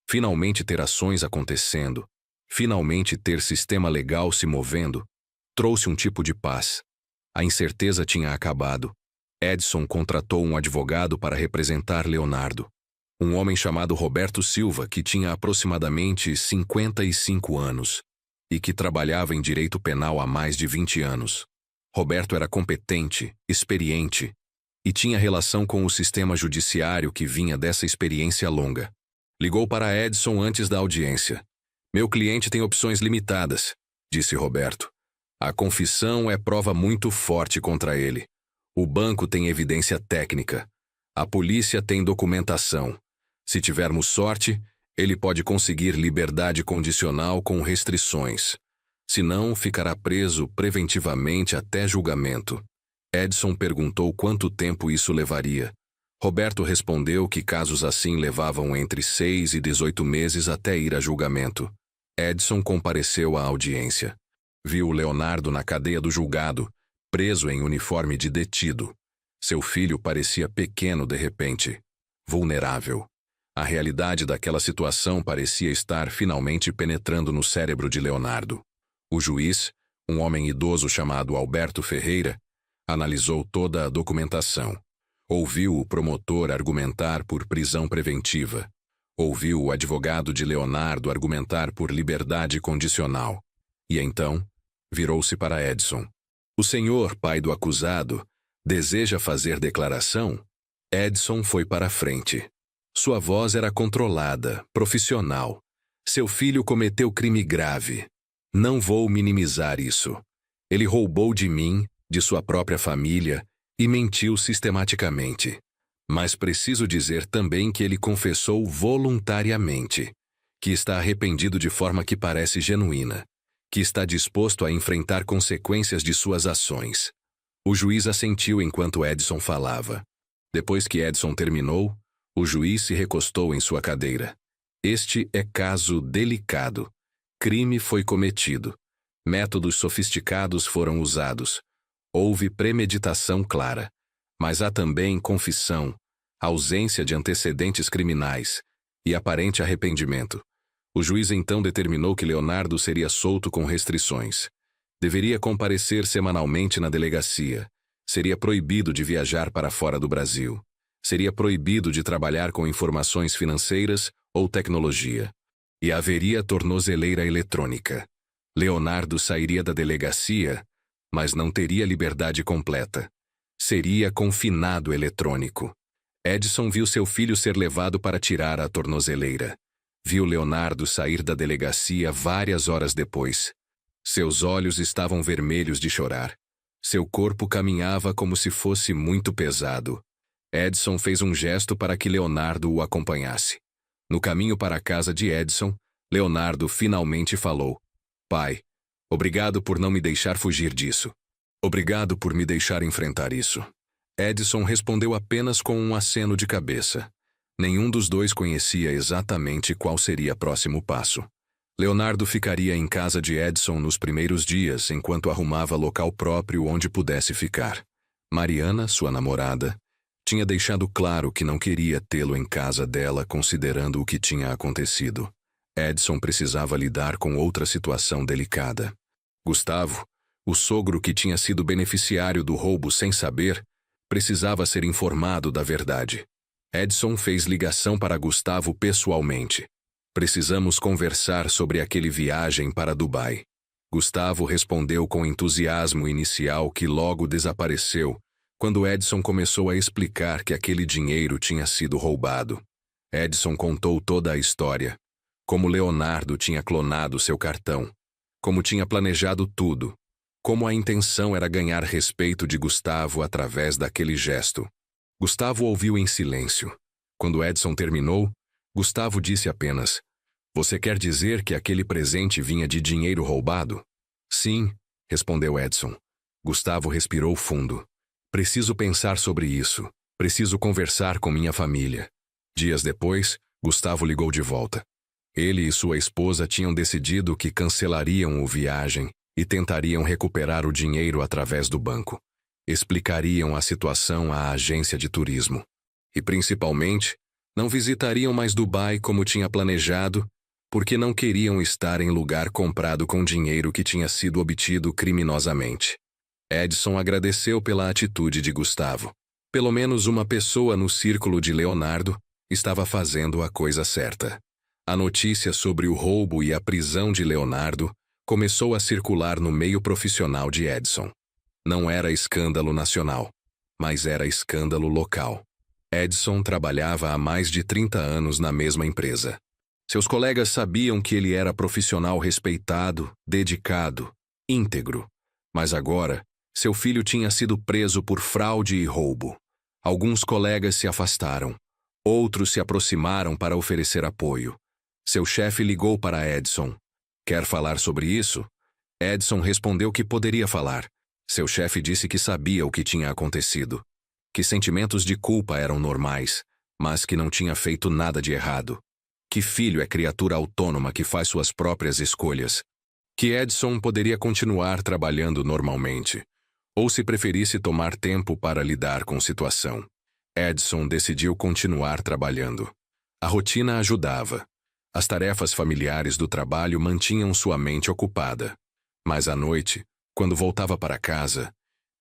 Speaker 1: finalmente ter ações acontecendo, finalmente ter sistema legal se movendo, trouxe um tipo de paz. A incerteza tinha acabado. Edson contratou um advogado para representar Leonardo. Um homem chamado Roberto Silva, que tinha aproximadamente 55 anos e que trabalhava em direito penal há mais de 20 anos. Roberto era competente, experiente e tinha relação com o sistema judiciário que vinha dessa experiência longa. Ligou para Edson antes da audiência. Meu cliente tem opções limitadas, disse Roberto. A confissão é prova muito forte contra ele. O banco tem evidência técnica. A polícia tem documentação. Se tivermos sorte, ele pode conseguir liberdade condicional com restrições. Se não, ficará preso preventivamente até julgamento. Edson perguntou quanto tempo isso levaria. Roberto respondeu que casos assim levavam entre 6 e 18 meses até ir a julgamento. Edson compareceu à audiência. Viu Leonardo na cadeia do julgado, preso em uniforme de detido. Seu filho parecia pequeno de repente, vulnerável. A realidade daquela situação parecia estar finalmente penetrando no cérebro de Leonardo. O juiz, um homem idoso chamado Alberto Ferreira, analisou toda a documentação. Ouviu o promotor argumentar por prisão preventiva. Ouviu o advogado de Leonardo argumentar por liberdade condicional. E então, virou-se para Edson. O senhor, pai do acusado, deseja fazer declaração? Edson foi para a frente. Sua voz era controlada, profissional. Seu filho cometeu crime grave. Não vou minimizar isso. Ele roubou de mim, de sua própria família, e mentiu sistematicamente. Mas preciso dizer também que ele confessou voluntariamente, que está arrependido de forma que parece genuína, que está disposto a enfrentar consequências de suas ações. O juiz assentiu enquanto Edson falava. Depois que Edson terminou, o juiz se recostou em sua cadeira. Este é caso delicado. Crime foi cometido. Métodos sofisticados foram usados. Houve premeditação clara. Mas há também confissão, ausência de antecedentes criminais e aparente arrependimento. O juiz então determinou que Leonardo seria solto com restrições. Deveria comparecer semanalmente na delegacia. Seria proibido de viajar para fora do Brasil. Seria proibido de trabalhar com informações financeiras ou tecnologia. E haveria tornozeleira eletrônica. Leonardo sairia da delegacia, mas não teria liberdade completa. Seria confinado eletrônico. Edson viu seu filho ser levado para tirar a tornozeleira. Viu Leonardo sair da delegacia várias horas depois. Seus olhos estavam vermelhos de chorar. Seu corpo caminhava como se fosse muito pesado. Edson fez um gesto para que Leonardo o acompanhasse. No caminho para a casa de Edson, Leonardo finalmente falou: Pai, obrigado por não me deixar fugir disso. Obrigado por me deixar enfrentar isso. Edson respondeu apenas com um aceno de cabeça. Nenhum dos dois conhecia exatamente qual seria o próximo passo. Leonardo ficaria em casa de Edson nos primeiros dias, enquanto arrumava local próprio onde pudesse ficar. Mariana, sua namorada, tinha deixado claro que não queria tê-lo em casa dela considerando o que tinha acontecido. Edson precisava lidar com outra situação delicada. Gustavo, o sogro que tinha sido beneficiário do roubo sem saber, precisava ser informado da verdade. Edson fez ligação para Gustavo pessoalmente. Precisamos conversar sobre aquele viagem para Dubai. Gustavo respondeu com entusiasmo inicial que logo desapareceu quando Edson começou a explicar que aquele dinheiro tinha sido roubado. Edson contou toda a história. Como Leonardo tinha clonado seu cartão. Como tinha planejado tudo. Como a intenção era ganhar respeito de Gustavo através daquele gesto. Gustavo ouviu em silêncio. Quando Edson terminou, Gustavo disse apenas: Você quer dizer que aquele presente vinha de dinheiro roubado? Sim, respondeu Edson. Gustavo respirou fundo. Preciso pensar sobre isso. Preciso conversar com minha família. Dias depois, Gustavo ligou de volta. Ele e sua esposa tinham decidido que cancelariam a viagem e tentariam recuperar o dinheiro através do banco. Explicariam a situação à agência de turismo. E, principalmente, não visitariam mais Dubai como tinha planejado, porque não queriam estar em lugar comprado com dinheiro que tinha sido obtido criminosamente. Edson agradeceu pela atitude de Gustavo. Pelo menos uma pessoa no círculo de Leonardo estava fazendo a coisa certa. A notícia sobre o roubo e a prisão de Leonardo começou a circular no meio profissional de Edson. Não era escândalo nacional, mas era escândalo local. Edson trabalhava há mais de 30 anos na mesma empresa. Seus colegas sabiam que ele era profissional respeitado, dedicado, íntegro. Mas agora, seu filho tinha sido preso por fraude e roubo. Alguns colegas se afastaram. Outros se aproximaram para oferecer apoio. Seu chefe ligou para Edson. Quer falar sobre isso? Edson respondeu que poderia falar. Seu chefe disse que sabia o que tinha acontecido. Que sentimentos de culpa eram normais, mas que não tinha feito nada de errado. Que filho é criatura autônoma que faz suas próprias escolhas. Que Edson poderia continuar trabalhando normalmente, ou se preferisse tomar tempo para lidar com a situação. Edson decidiu continuar trabalhando. A rotina ajudava. As tarefas familiares do trabalho mantinham sua mente ocupada. Mas à noite, quando voltava para casa,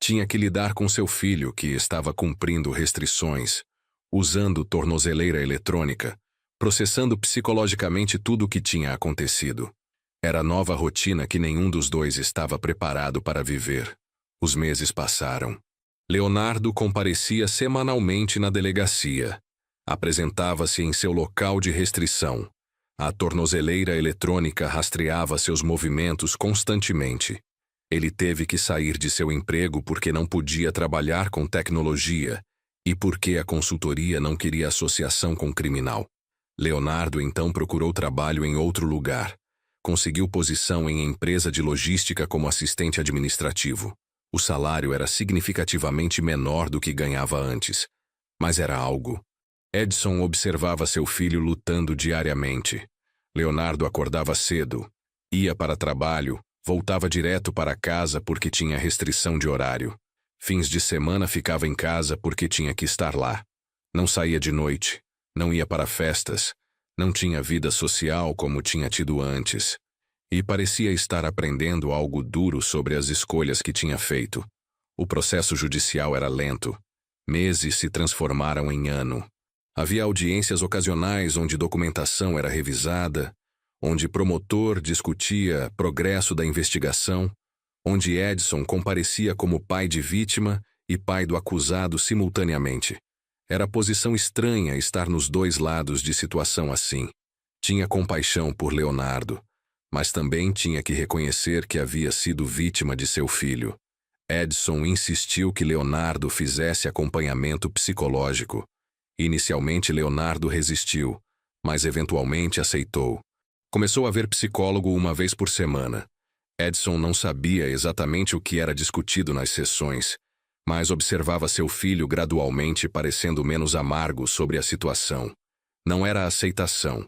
Speaker 1: Tinha que lidar com seu filho, que estava cumprindo restrições, usando tornozeleira eletrônica, processando psicologicamente tudo o que tinha acontecido. Era nova rotina que nenhum dos dois estava preparado para viver. Os meses passaram. Leonardo comparecia semanalmente na delegacia. Apresentava-se em seu local de restrição. A tornozeleira eletrônica rastreava seus movimentos constantemente. Ele teve que sair de seu emprego porque não podia trabalhar com tecnologia e porque a consultoria não queria associação com criminal. Leonardo então procurou trabalho em outro lugar. Conseguiu posição em empresa de logística como assistente administrativo. O salário era significativamente menor do que ganhava antes, mas era algo. Edson observava seu filho lutando diariamente. Leonardo acordava cedo, ia para trabalho, voltava direto para casa porque tinha restrição de horário. Fins de semana ficava em casa porque tinha que estar lá. Não saía de noite, não ia para festas, não tinha vida social como tinha tido antes. E parecia estar aprendendo algo duro sobre as escolhas que tinha feito. O processo judicial era lento. Meses se transformaram em ano. Havia audiências ocasionais onde documentação era revisada, onde promotor discutia progresso da investigação, onde Edson comparecia como pai de vítima e pai do acusado simultaneamente. Era posição estranha estar nos dois lados de situação assim. Tinha compaixão por Leonardo, mas também tinha que reconhecer que havia sido vítima de seu filho. Edson insistiu que Leonardo fizesse acompanhamento psicológico. Inicialmente Leonardo resistiu, mas eventualmente aceitou. Começou a ver psicólogo uma vez por semana. Edson não sabia exatamente o que era discutido nas sessões, mas observava seu filho gradualmente parecendo menos amargo sobre a situação. Não era aceitação,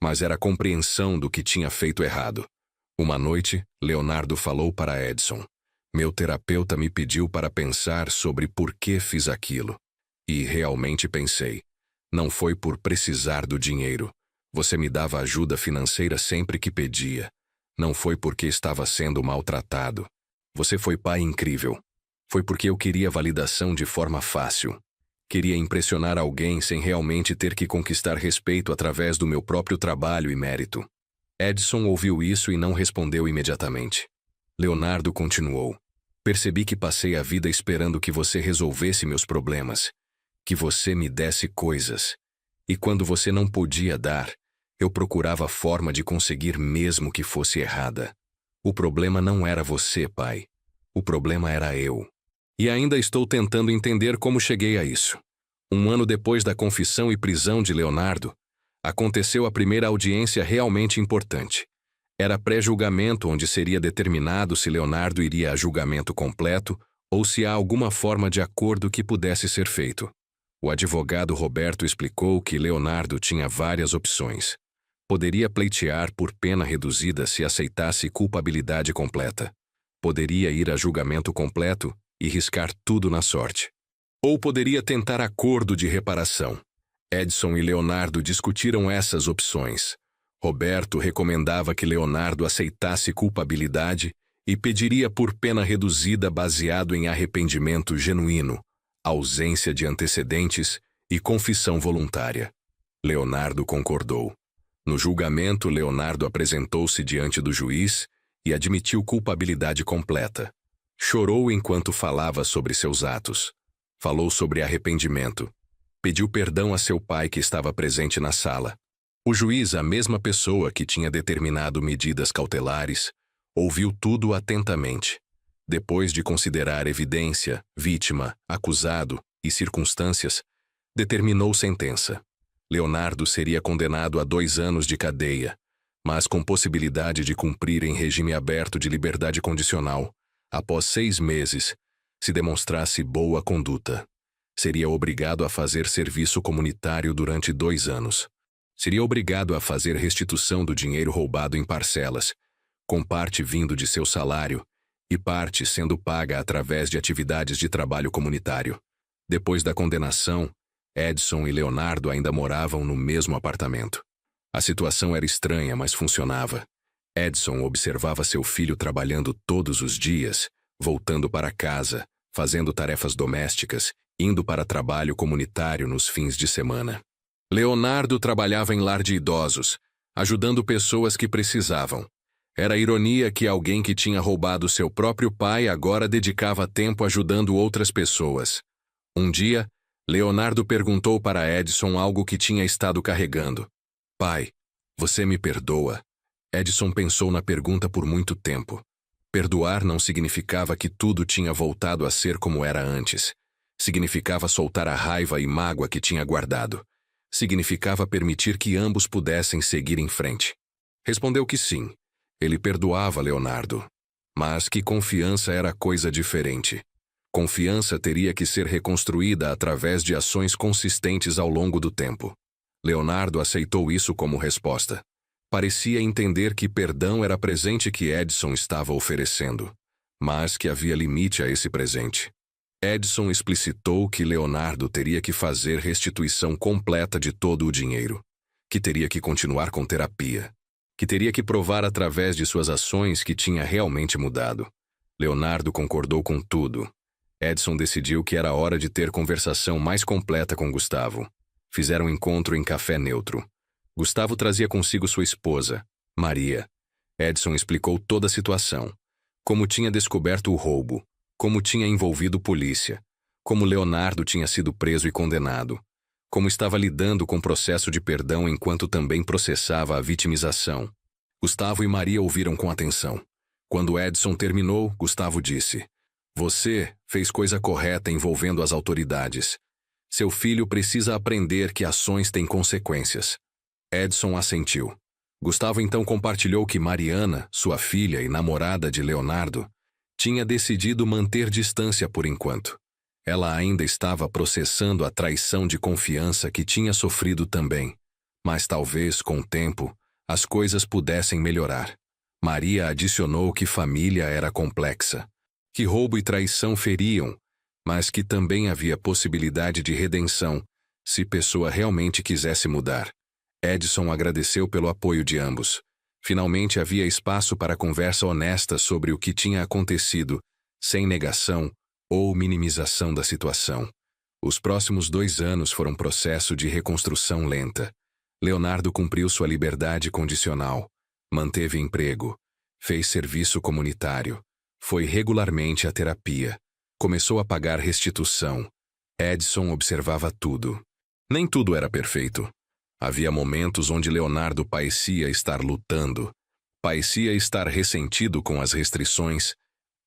Speaker 1: mas era compreensão do que tinha feito errado. Uma noite, Leonardo falou para Edson: "Meu terapeuta me pediu para pensar sobre por que fiz aquilo. E realmente pensei. Não foi por precisar do dinheiro. Você me dava ajuda financeira sempre que pedia. Não foi porque estava sendo maltratado. Você foi pai incrível. Foi porque eu queria validação de forma fácil. Queria impressionar alguém sem realmente ter que conquistar respeito através do meu próprio trabalho e mérito." Edson ouviu isso e não respondeu imediatamente. Leonardo continuou: "Percebi que passei a vida esperando que você resolvesse meus problemas, que você me desse coisas. E quando você não podia dar, eu procurava forma de conseguir mesmo que fosse errada. O problema não era você, pai. O problema era eu. E ainda estou tentando entender como cheguei a isso." Um ano depois da confissão e prisão de Leonardo, aconteceu a primeira audiência realmente importante. Era pré-julgamento onde seria determinado se Leonardo iria a julgamento completo ou se há alguma forma de acordo que pudesse ser feito. O advogado Roberto explicou que Leonardo tinha várias opções. Poderia pleitear por pena reduzida se aceitasse culpabilidade completa. Poderia ir a julgamento completo e riscar tudo na sorte. Ou poderia tentar acordo de reparação. Edson e Leonardo discutiram essas opções. Roberto recomendava que Leonardo aceitasse culpabilidade e pediria por pena reduzida baseado em arrependimento genuíno, ausência de antecedentes e confissão voluntária. Leonardo concordou. No julgamento, Leonardo apresentou-se diante do juiz e admitiu culpabilidade completa. Chorou enquanto falava sobre seus atos. Falou sobre arrependimento. Pediu perdão a seu pai que estava presente na sala. O juiz, a mesma pessoa que tinha determinado medidas cautelares, ouviu tudo atentamente. Depois de considerar evidência, vítima, acusado e circunstâncias, determinou sentença. Leonardo seria condenado a 2 anos de cadeia, mas com possibilidade de cumprir em regime aberto de liberdade condicional, após 6 meses, se demonstrasse boa conduta. Seria obrigado a fazer serviço comunitário durante 2 anos. Seria obrigado a fazer restituição do dinheiro roubado em parcelas, com parte vindo de seu salário e parte sendo paga através de atividades de trabalho comunitário. Depois da condenação, Edson e Leonardo ainda moravam no mesmo apartamento. A situação era estranha, mas funcionava. Edson observava seu filho trabalhando todos os dias, voltando para casa, fazendo tarefas domésticas, indo para trabalho comunitário nos fins de semana. Leonardo trabalhava em lar de idosos, ajudando pessoas que precisavam. Era ironia que alguém que tinha roubado seu próprio pai agora dedicava tempo ajudando outras pessoas. Um dia, Leonardo perguntou para Edson algo que tinha estado carregando. Pai, você me perdoa? Edson pensou na pergunta por muito tempo. Perdoar não significava que tudo tinha voltado a ser como era antes. Significava soltar a raiva e mágoa que tinha guardado. Significava permitir que ambos pudessem seguir em frente. Respondeu que sim. Ele perdoava Leonardo. Mas que confiança era coisa diferente. Confiança teria que ser reconstruída através de ações consistentes ao longo do tempo. Leonardo aceitou isso como resposta. Parecia entender que perdão era presente que Edson estava oferecendo, mas que havia limite a esse presente. Edson explicitou que Leonardo teria que fazer restituição completa de todo o dinheiro, que teria que continuar com terapia, que teria que provar através de suas ações que tinha realmente mudado. Leonardo concordou com tudo. Edson decidiu que era hora de ter conversação mais completa com Gustavo. Fizeram um encontro em café neutro. Gustavo trazia consigo sua esposa, Maria. Edson explicou toda a situação. Como tinha descoberto o roubo, como tinha envolvido polícia, como Leonardo tinha sido preso e condenado, como estava lidando com o processo de perdão enquanto também processava a vitimização. Gustavo e Maria ouviram com atenção. Quando Edson terminou, Gustavo disse: Você fez coisa correta envolvendo as autoridades. Seu filho precisa aprender que ações têm consequências. Edson assentiu. Gustavo então compartilhou que Mariana, sua filha e namorada de Leonardo, tinha decidido manter distância por enquanto. Ela ainda estava processando a traição de confiança que tinha sofrido também. Mas talvez, com o tempo, as coisas pudessem melhorar. Maria adicionou que família era complexa, que roubo e traição feriam, mas que também havia possibilidade de redenção, se pessoa realmente quisesse mudar. Edson agradeceu pelo apoio de ambos. Finalmente havia espaço para conversa honesta sobre o que tinha acontecido, sem negação ou minimização da situação. Os próximos 2 anos foram um processo de reconstrução lenta. Leonardo cumpriu sua liberdade condicional, manteve emprego, fez serviço comunitário, foi regularmente à terapia, começou a pagar restituição. Edson observava tudo. Nem tudo era perfeito. Havia momentos onde Leonardo parecia estar lutando, parecia estar ressentido com as restrições,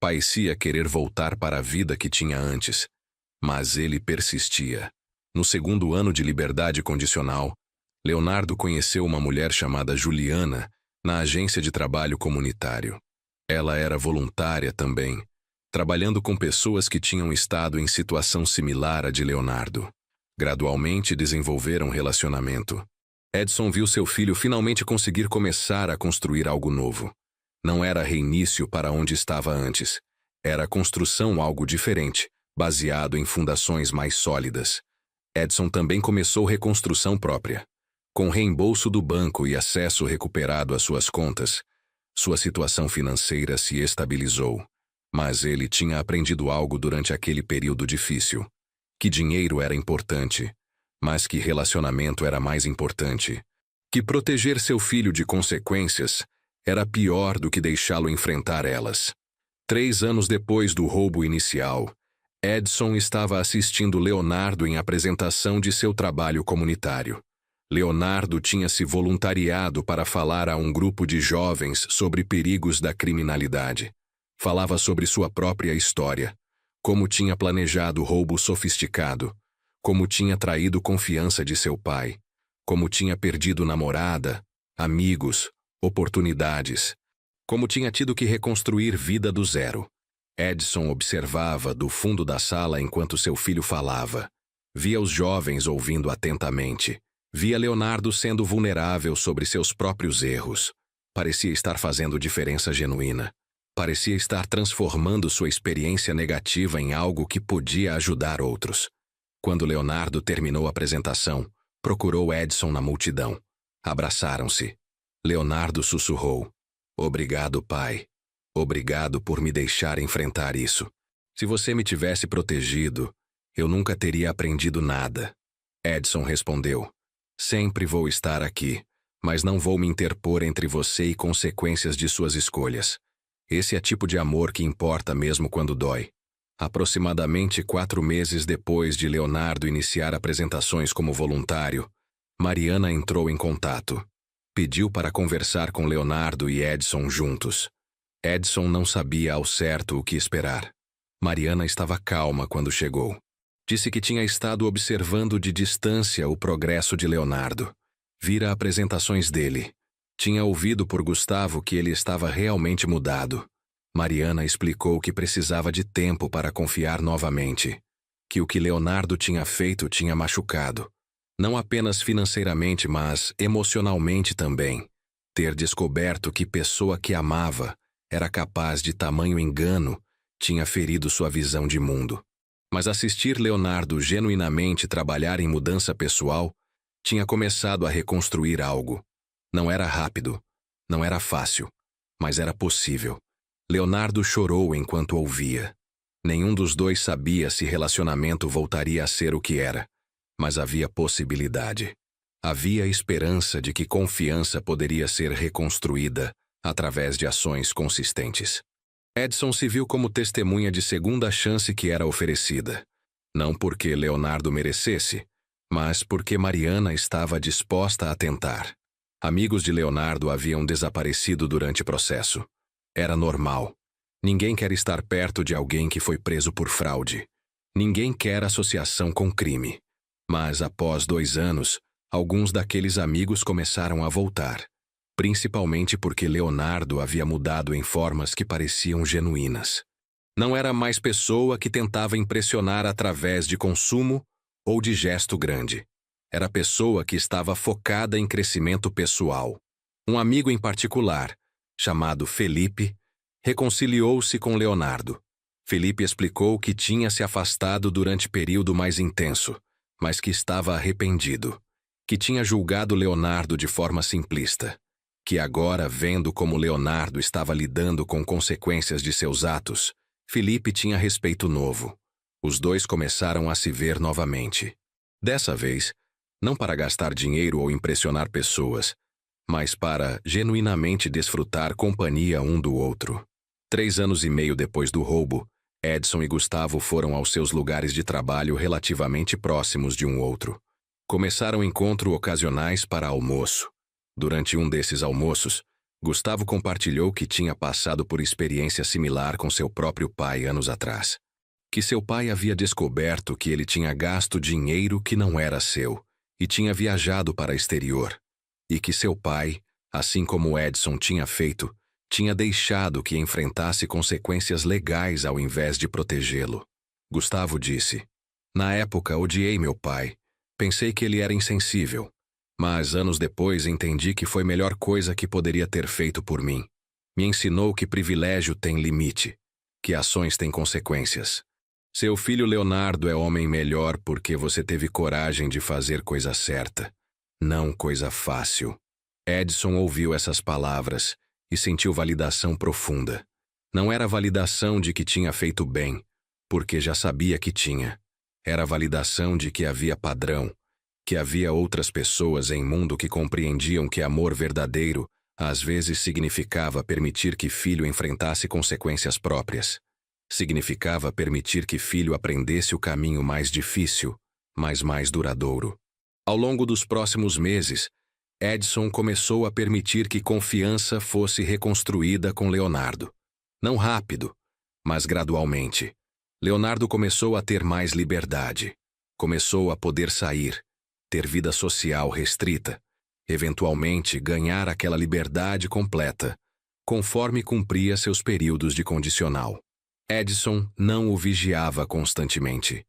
Speaker 1: parecia querer voltar para a vida que tinha antes. Mas ele persistia. No 2º ano de liberdade condicional, Leonardo conheceu uma mulher chamada Juliana na agência de trabalho comunitário. Ela era voluntária também, trabalhando com pessoas que tinham estado em situação similar à de Leonardo. Gradualmente desenvolveram um relacionamento. Edson viu seu filho finalmente conseguir começar a construir algo novo. Não era reinício para onde estava antes. Era construção algo diferente, baseado em fundações mais sólidas. Edson também começou reconstrução própria. Com reembolso do banco e acesso recuperado às suas contas, sua situação financeira se estabilizou. Mas ele tinha aprendido algo durante aquele período difícil. Que dinheiro era importante, mas que relacionamento era mais importante. Que proteger seu filho de consequências era pior do que deixá-lo enfrentar elas. 3 anos depois do roubo inicial, Edson estava assistindo Leonardo em apresentação de seu trabalho comunitário. Leonardo tinha se voluntariado para falar a um grupo de jovens sobre perigos da criminalidade. Falava sobre sua própria história. Como tinha planejado o roubo sofisticado, como tinha traído confiança de seu pai, como tinha perdido namorada, amigos, oportunidades, como tinha tido que reconstruir vida do zero. Edson observava do fundo da sala enquanto seu filho falava. Via os jovens ouvindo atentamente. Via Leonardo sendo vulnerável sobre seus próprios erros. Parecia estar fazendo diferença genuína. Parecia estar transformando sua experiência negativa em algo que podia ajudar outros. Quando Leonardo terminou a apresentação, procurou Edson na multidão. Abraçaram-se. Leonardo sussurrou: Obrigado, pai. Obrigado por me deixar enfrentar isso. Se você me tivesse protegido, eu nunca teria aprendido nada. Edson respondeu. Sempre vou estar aqui, mas não vou me interpor entre você e consequências de suas escolhas. Esse é tipo de amor que importa mesmo quando dói. Aproximadamente 4 meses depois de Leonardo iniciar apresentações como voluntário, Mariana entrou em contato. Pediu para conversar com Leonardo e Edson juntos. Edson não sabia ao certo o que esperar. Mariana estava calma quando chegou. Disse que tinha estado observando de distância o progresso de Leonardo. Vira apresentações dele. Tinha ouvido por Gustavo que ele estava realmente mudado. Mariana explicou que precisava de tempo para confiar novamente. Que o que Leonardo tinha feito tinha machucado. Não apenas financeiramente, mas emocionalmente também. Ter descoberto que pessoa que amava era capaz de tamanho engano tinha ferido sua visão de mundo. Mas assistir Leonardo genuinamente trabalhar em mudança pessoal tinha começado a reconstruir algo. Não era rápido, não era fácil, mas era possível. Leonardo chorou enquanto ouvia. Nenhum dos dois sabia se relacionamento voltaria a ser o que era, mas havia possibilidade. Havia esperança de que confiança poderia ser reconstruída através de ações consistentes. Edson se viu como testemunha de segunda chance que era oferecida. Não porque Leonardo merecesse, mas porque Mariana estava disposta a tentar. Amigos de Leonardo haviam desaparecido durante o processo. Era normal. Ninguém quer estar perto de alguém que foi preso por fraude. Ninguém quer associação com crime. Mas após 2 anos, alguns daqueles amigos começaram a voltar. Principalmente porque Leonardo havia mudado em formas que pareciam genuínas. Não era mais pessoa que tentava impressionar através de consumo ou de gesto grande. Era pessoa que estava focada em crescimento pessoal. Um amigo em particular, chamado Felipe, reconciliou-se com Leonardo. Felipe explicou que tinha se afastado durante período mais intenso, mas que estava arrependido, que tinha julgado Leonardo de forma simplista, que agora, vendo como Leonardo estava lidando com consequências de seus atos, Felipe tinha respeito novo. Os dois começaram a se ver novamente. Dessa vez, não para gastar dinheiro ou impressionar pessoas, mas para genuinamente desfrutar companhia um do outro. 3 anos e meio depois do roubo, Edson e Gustavo foram aos seus lugares de trabalho relativamente próximos de um outro. Começaram encontros ocasionais para almoço. Durante um desses almoços, Gustavo compartilhou que tinha passado por experiência similar com seu próprio pai anos atrás. Que seu pai havia descoberto que ele tinha gasto dinheiro que não era seu e tinha viajado para o exterior. E que seu pai, assim como Edson tinha feito, tinha deixado que enfrentasse consequências legais ao invés de protegê-lo. Gustavo disse: "Na época odiei meu pai. Pensei que ele era insensível. Mas anos depois entendi que foi a melhor coisa que poderia ter feito por mim. Me ensinou que privilégio tem limite, que ações têm consequências. Seu filho Leonardo é homem melhor porque você teve coragem de fazer coisa certa, não coisa fácil." Edson ouviu essas palavras e sentiu validação profunda. Não era validação de que tinha feito bem, porque já sabia que tinha. Era validação de que havia padrão, que havia outras pessoas em mundo que compreendiam que amor verdadeiro às vezes significava permitir que filho enfrentasse consequências próprias. Significava permitir que filho aprendesse o caminho mais difícil, mas mais duradouro. Ao longo dos próximos meses, Edson começou a permitir que confiança fosse reconstruída com Leonardo. Não rápido, mas gradualmente. Leonardo começou a ter mais liberdade. Começou a poder sair, ter vida social restrita, eventualmente ganhar aquela liberdade completa, conforme cumpria seus períodos de condicional. Edson não o vigiava constantemente,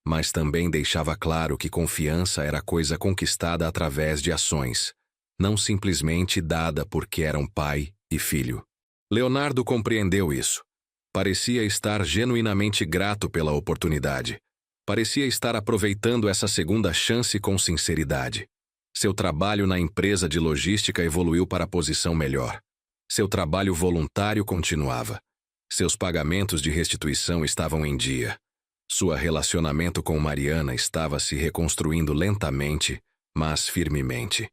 Speaker 1: mas também deixava claro que confiança era coisa conquistada através de ações, não simplesmente dada porque eram pai e filho. Leonardo compreendeu isso. Parecia estar genuinamente grato pela oportunidade. Parecia estar aproveitando essa segunda chance com sinceridade. Seu trabalho na empresa de logística evoluiu para a posição melhor. Seu trabalho voluntário continuava. Seus pagamentos de restituição estavam em dia. Sua relacionamento com Mariana estava se reconstruindo lentamente, mas firmemente.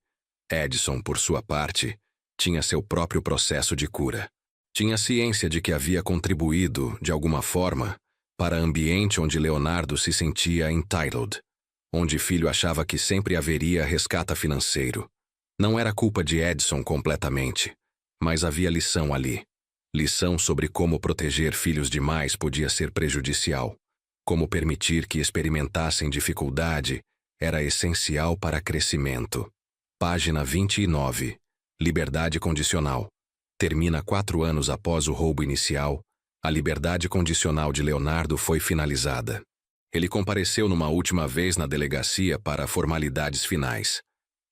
Speaker 1: Edson, por sua parte, tinha seu próprio processo de cura. Tinha ciência de que havia contribuído, de alguma forma, para o ambiente onde Leonardo se sentia entitled, onde filho achava que sempre haveria resgate financeiro. Não era culpa de Edson completamente, mas havia lição ali. Lição sobre como proteger filhos demais podia ser prejudicial. Como permitir que experimentassem dificuldade era essencial para crescimento. Página 29. Liberdade condicional. Termina 4 anos após o roubo inicial. A liberdade condicional de Leonardo foi finalizada. Ele compareceu numa última vez na delegacia para formalidades finais.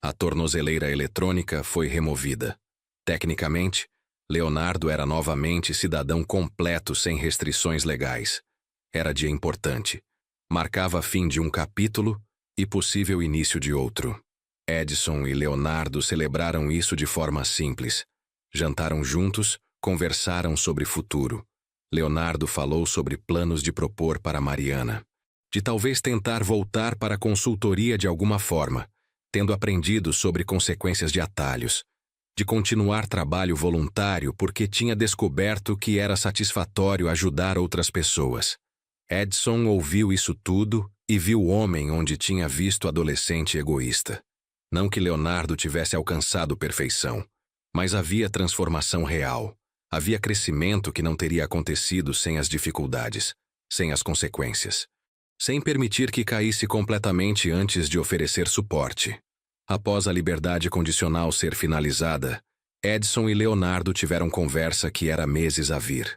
Speaker 1: A tornozeleira eletrônica foi removida. Tecnicamente, Leonardo era novamente cidadão completo sem restrições legais. Era dia importante. Marcava fim de um capítulo e possível início de outro. Edson e Leonardo celebraram isso de forma simples. Jantaram juntos, conversaram sobre futuro. Leonardo falou sobre planos de propor para Mariana. De talvez tentar voltar para a consultoria de alguma forma, tendo aprendido sobre consequências de atalhos. De continuar trabalho voluntário porque tinha descoberto que era satisfatório ajudar outras pessoas. Edson ouviu isso tudo e viu o homem onde tinha visto adolescente egoísta. Não que Leonardo tivesse alcançado perfeição, mas havia transformação real. Havia crescimento que não teria acontecido sem as dificuldades, sem as consequências. Sem permitir que caísse completamente antes de oferecer suporte. Após a liberdade condicional ser finalizada, Edson e Leonardo tiveram conversa que era meses a vir.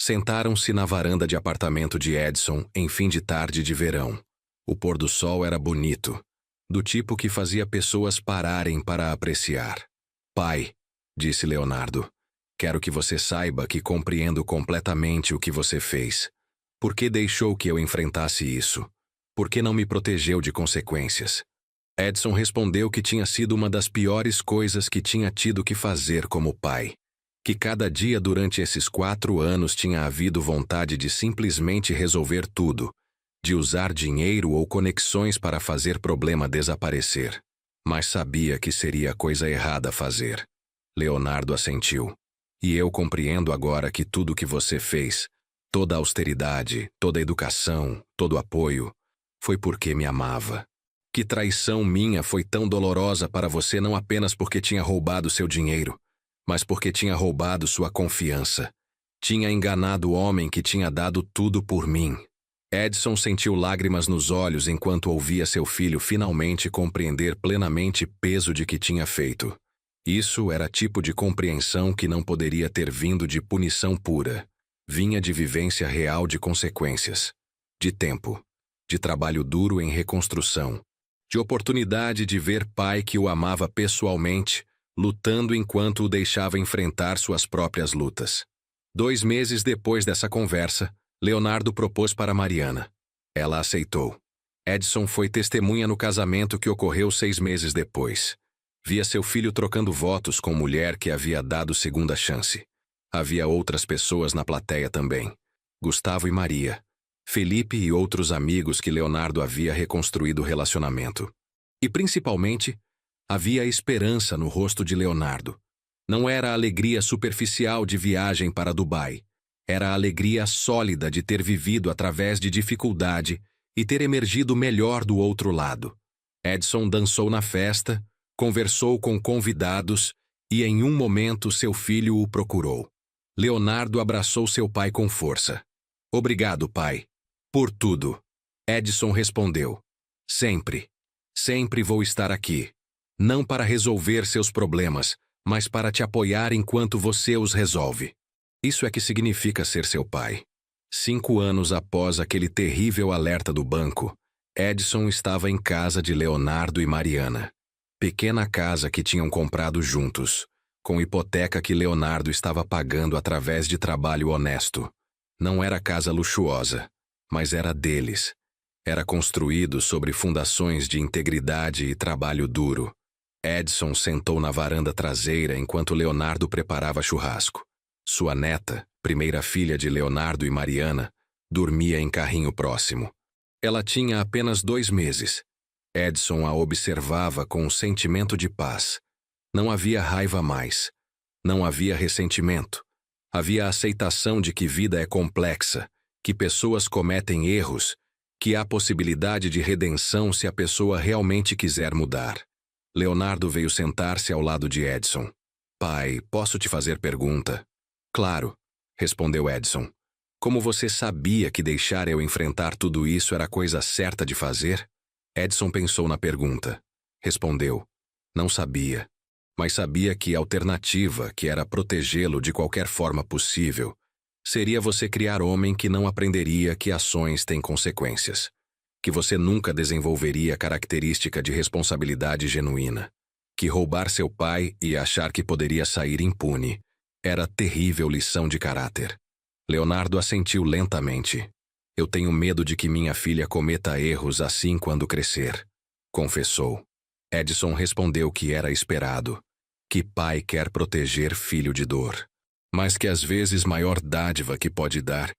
Speaker 1: Sentaram-se na varanda de apartamento de Edson em fim de tarde de verão. O pôr do sol era bonito, do tipo que fazia pessoas pararem para apreciar. Pai, disse Leonardo, quero que você saiba que compreendo completamente o que você fez. Por que deixou que eu enfrentasse isso? Por que não me protegeu de consequências? Edson respondeu que tinha sido uma das piores coisas que tinha tido que fazer como pai. Que cada dia durante esses 4 anos tinha havido vontade de simplesmente resolver tudo, de usar dinheiro ou conexões para fazer problema desaparecer. Mas sabia que seria a coisa errada a fazer. Leonardo assentiu. E eu compreendo agora que tudo que você fez, toda a austeridade, toda a educação, todo o apoio, foi porque me amava. Que traição minha foi tão dolorosa para você não apenas porque tinha roubado seu dinheiro, mas porque tinha roubado sua confiança. Tinha enganado o homem que tinha dado tudo por mim. Edson sentiu lágrimas nos olhos enquanto ouvia seu filho finalmente compreender plenamente o peso de que tinha feito. Isso era tipo de compreensão que não poderia ter vindo de punição pura. Vinha de vivência real de consequências, de tempo, de trabalho duro em reconstrução, de oportunidade de ver pai que o amava pessoalmente, lutando enquanto o deixava enfrentar suas próprias lutas. 2 meses depois dessa conversa, Leonardo propôs para Mariana. Ela aceitou. Edson foi testemunha no casamento que ocorreu 6 meses depois. Via seu filho trocando votos com mulher que havia dado segunda chance. Havia outras pessoas na plateia também. Gustavo e Maria. Felipe e outros amigos que Leonardo havia reconstruído o relacionamento. E principalmente, havia esperança no rosto de Leonardo. Não era a alegria superficial de viagem para Dubai. Era a alegria sólida de ter vivido através de dificuldade e ter emergido melhor do outro lado. Edson dançou na festa, conversou com convidados e em um momento seu filho o procurou. Leonardo abraçou seu pai com força. Obrigado, pai. Por tudo. Edson respondeu. Sempre. Sempre vou estar aqui. Não para resolver seus problemas, mas para te apoiar enquanto você os resolve. Isso é que significa ser seu pai. 5 anos após aquele terrível alerta do banco, Edson estava em casa de Leonardo e Mariana. Pequena casa que tinham comprado juntos, com hipoteca que Leonardo estava pagando através de trabalho honesto. Não era casa luxuosa, mas era deles. Era construído sobre fundações de integridade e trabalho duro. Edson sentou na varanda traseira enquanto Leonardo preparava churrasco. Sua neta, primeira filha de Leonardo e Mariana, dormia em carrinho próximo. Ela tinha apenas 2 meses. Edson a observava com um sentimento de paz. Não havia raiva mais. Não havia ressentimento. Havia a aceitação de que vida é complexa, que pessoas cometem erros, que há possibilidade de redenção se a pessoa realmente quiser mudar. Leonardo veio sentar-se ao lado de Edson. Pai, posso te fazer pergunta? Claro, respondeu Edson. Como você sabia que deixar eu enfrentar tudo isso era a coisa certa de fazer? Edson pensou na pergunta. Respondeu. Não sabia. Mas sabia que a alternativa, que era protegê-lo de qualquer forma possível, seria você criar homem que não aprenderia que ações têm consequências. Que você nunca desenvolveria a característica de responsabilidade genuína. Que roubar seu pai e achar que poderia sair impune era terrível lição de caráter. Leonardo assentiu lentamente. Eu tenho medo de que minha filha cometa erros assim quando crescer, confessou. Edson respondeu que era esperado. Que pai quer proteger filho de dor? Mas que às vezes maior dádiva que pode dar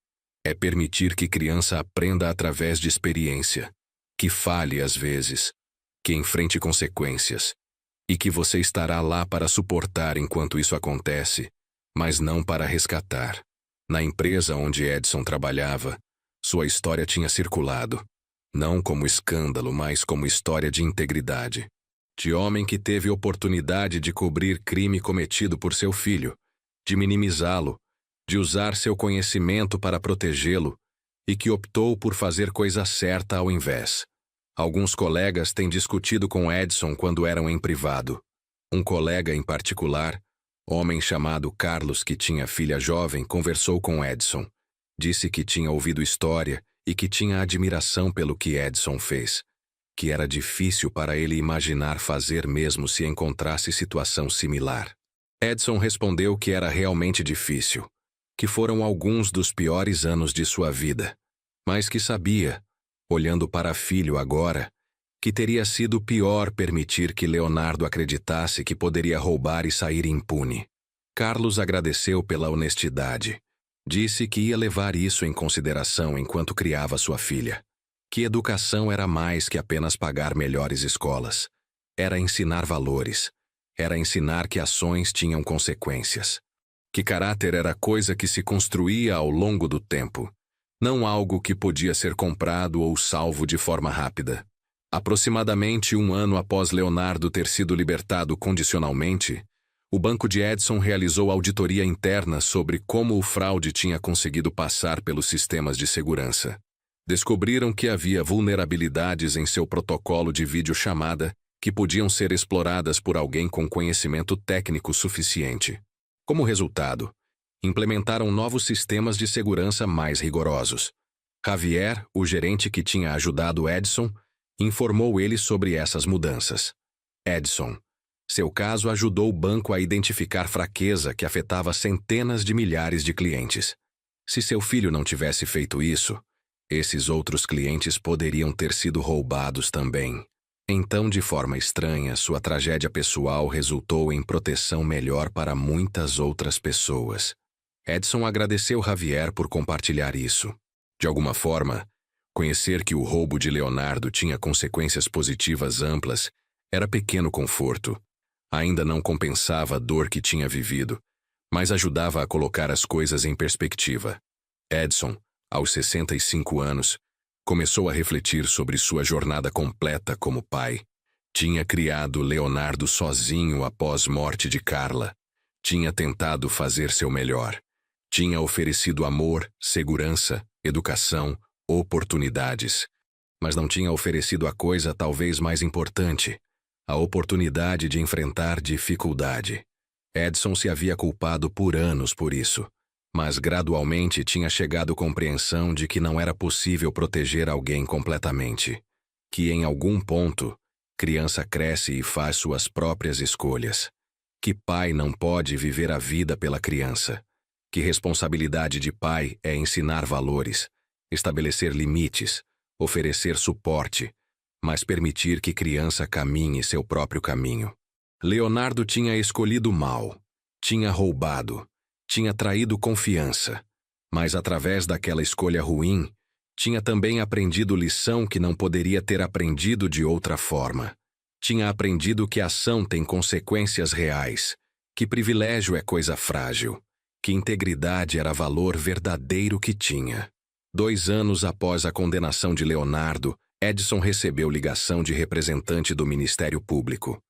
Speaker 1: é permitir que criança aprenda através de experiência, que falhe às vezes, que enfrente consequências, e que você estará lá para suportar enquanto isso acontece, mas não para resgatar. Na empresa onde Edson trabalhava, sua história tinha circulado, não como escândalo, mas como história de integridade. De homem que teve oportunidade de cobrir crime cometido por seu filho, de minimizá-lo, de usar seu conhecimento para protegê-lo e que optou por fazer coisa certa ao invés. Alguns colegas têm discutido com Edson quando eram em privado. Um colega em particular, homem chamado Carlos que tinha filha jovem, conversou com Edson. Disse que tinha ouvido história e que tinha admiração pelo que Edson fez. Que era difícil para ele imaginar fazer mesmo se encontrasse situação similar. Edson respondeu que era realmente difícil, que foram alguns dos piores anos de sua vida, mas que sabia, olhando para filho agora, que teria sido pior permitir que Leonardo acreditasse que poderia roubar e sair impune. Carlos agradeceu pela honestidade. Disse que ia levar isso em consideração enquanto criava sua filha. Que educação era mais que apenas pagar melhores escolas. Era ensinar valores. Era ensinar que ações tinham consequências. Que caráter era coisa que se construía ao longo do tempo, não algo que podia ser comprado ou salvo de forma rápida. Aproximadamente 1 ano após Leonardo ter sido libertado condicionalmente, o banco de Edson realizou auditoria interna sobre como o fraude tinha conseguido passar pelos sistemas de segurança. Descobriram que havia vulnerabilidades em seu protocolo de videochamada que podiam ser exploradas por alguém com conhecimento técnico suficiente. Como resultado, implementaram novos sistemas de segurança mais rigorosos. Javier, o gerente que tinha ajudado Edson, informou ele sobre essas mudanças. Edson, seu caso ajudou o banco a identificar fraqueza que afetava centenas de milhares de clientes. Se seu filho não tivesse feito isso, esses outros clientes poderiam ter sido roubados também. Então, de forma estranha, sua tragédia pessoal resultou em proteção melhor para muitas outras pessoas. Edson agradeceu Javier por compartilhar isso. De alguma forma, conhecer que o roubo de Leonardo tinha consequências positivas amplas era pequeno conforto. Ainda não compensava a dor que tinha vivido, mas ajudava a colocar as coisas em perspectiva. Edson, aos 65 anos, começou a refletir sobre sua jornada completa como pai. Tinha criado Leonardo sozinho após morte de Carla. Tinha tentado fazer seu melhor. Tinha oferecido amor, segurança, educação, oportunidades. Mas não tinha oferecido a coisa talvez mais importante, a oportunidade de enfrentar dificuldade. Edson se havia culpado por anos por isso, mas gradualmente tinha chegado à compreensão de que não era possível proteger alguém completamente. Que em algum ponto, criança cresce e faz suas próprias escolhas. Que pai não pode viver a vida pela criança. Que responsabilidade de pai é ensinar valores, estabelecer limites, oferecer suporte, mas permitir que criança caminhe seu próprio caminho. Leonardo tinha escolhido mal, tinha roubado, Tinha traído confiança, mas através daquela escolha ruim, tinha também aprendido lição que não poderia ter aprendido de outra forma. Tinha aprendido que a ação tem consequências reais, que privilégio é coisa frágil, que integridade era valor verdadeiro que tinha. 2 anos após a condenação de Leonardo, Edson recebeu ligação de representante do Ministério Público,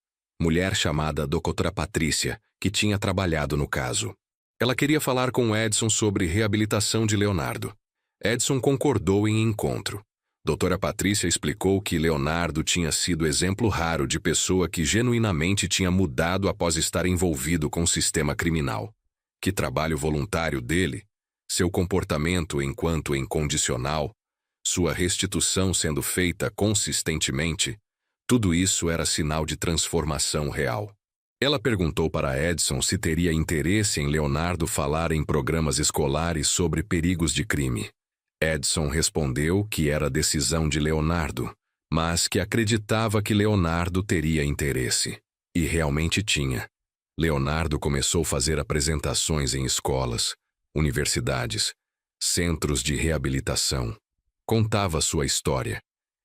Speaker 1: mulher chamada Doutora Patrícia, que tinha trabalhado no caso. Ela queria falar com Edson sobre reabilitação de Leonardo. Edson concordou em encontro. Doutora Patrícia explicou que Leonardo tinha sido exemplo raro de pessoa que genuinamente tinha mudado após estar envolvido com o sistema criminal. Que trabalho voluntário dele, seu comportamento enquanto incondicional, sua restituição sendo feita consistentemente, tudo isso era sinal de transformação real. Ela perguntou para Edson se teria interesse em Leonardo falar em programas escolares sobre perigos de crime. Edson respondeu que era decisão de Leonardo, mas que acreditava que Leonardo teria interesse. E realmente tinha. Leonardo começou a fazer apresentações em escolas, universidades, centros de reabilitação. Contava sua história.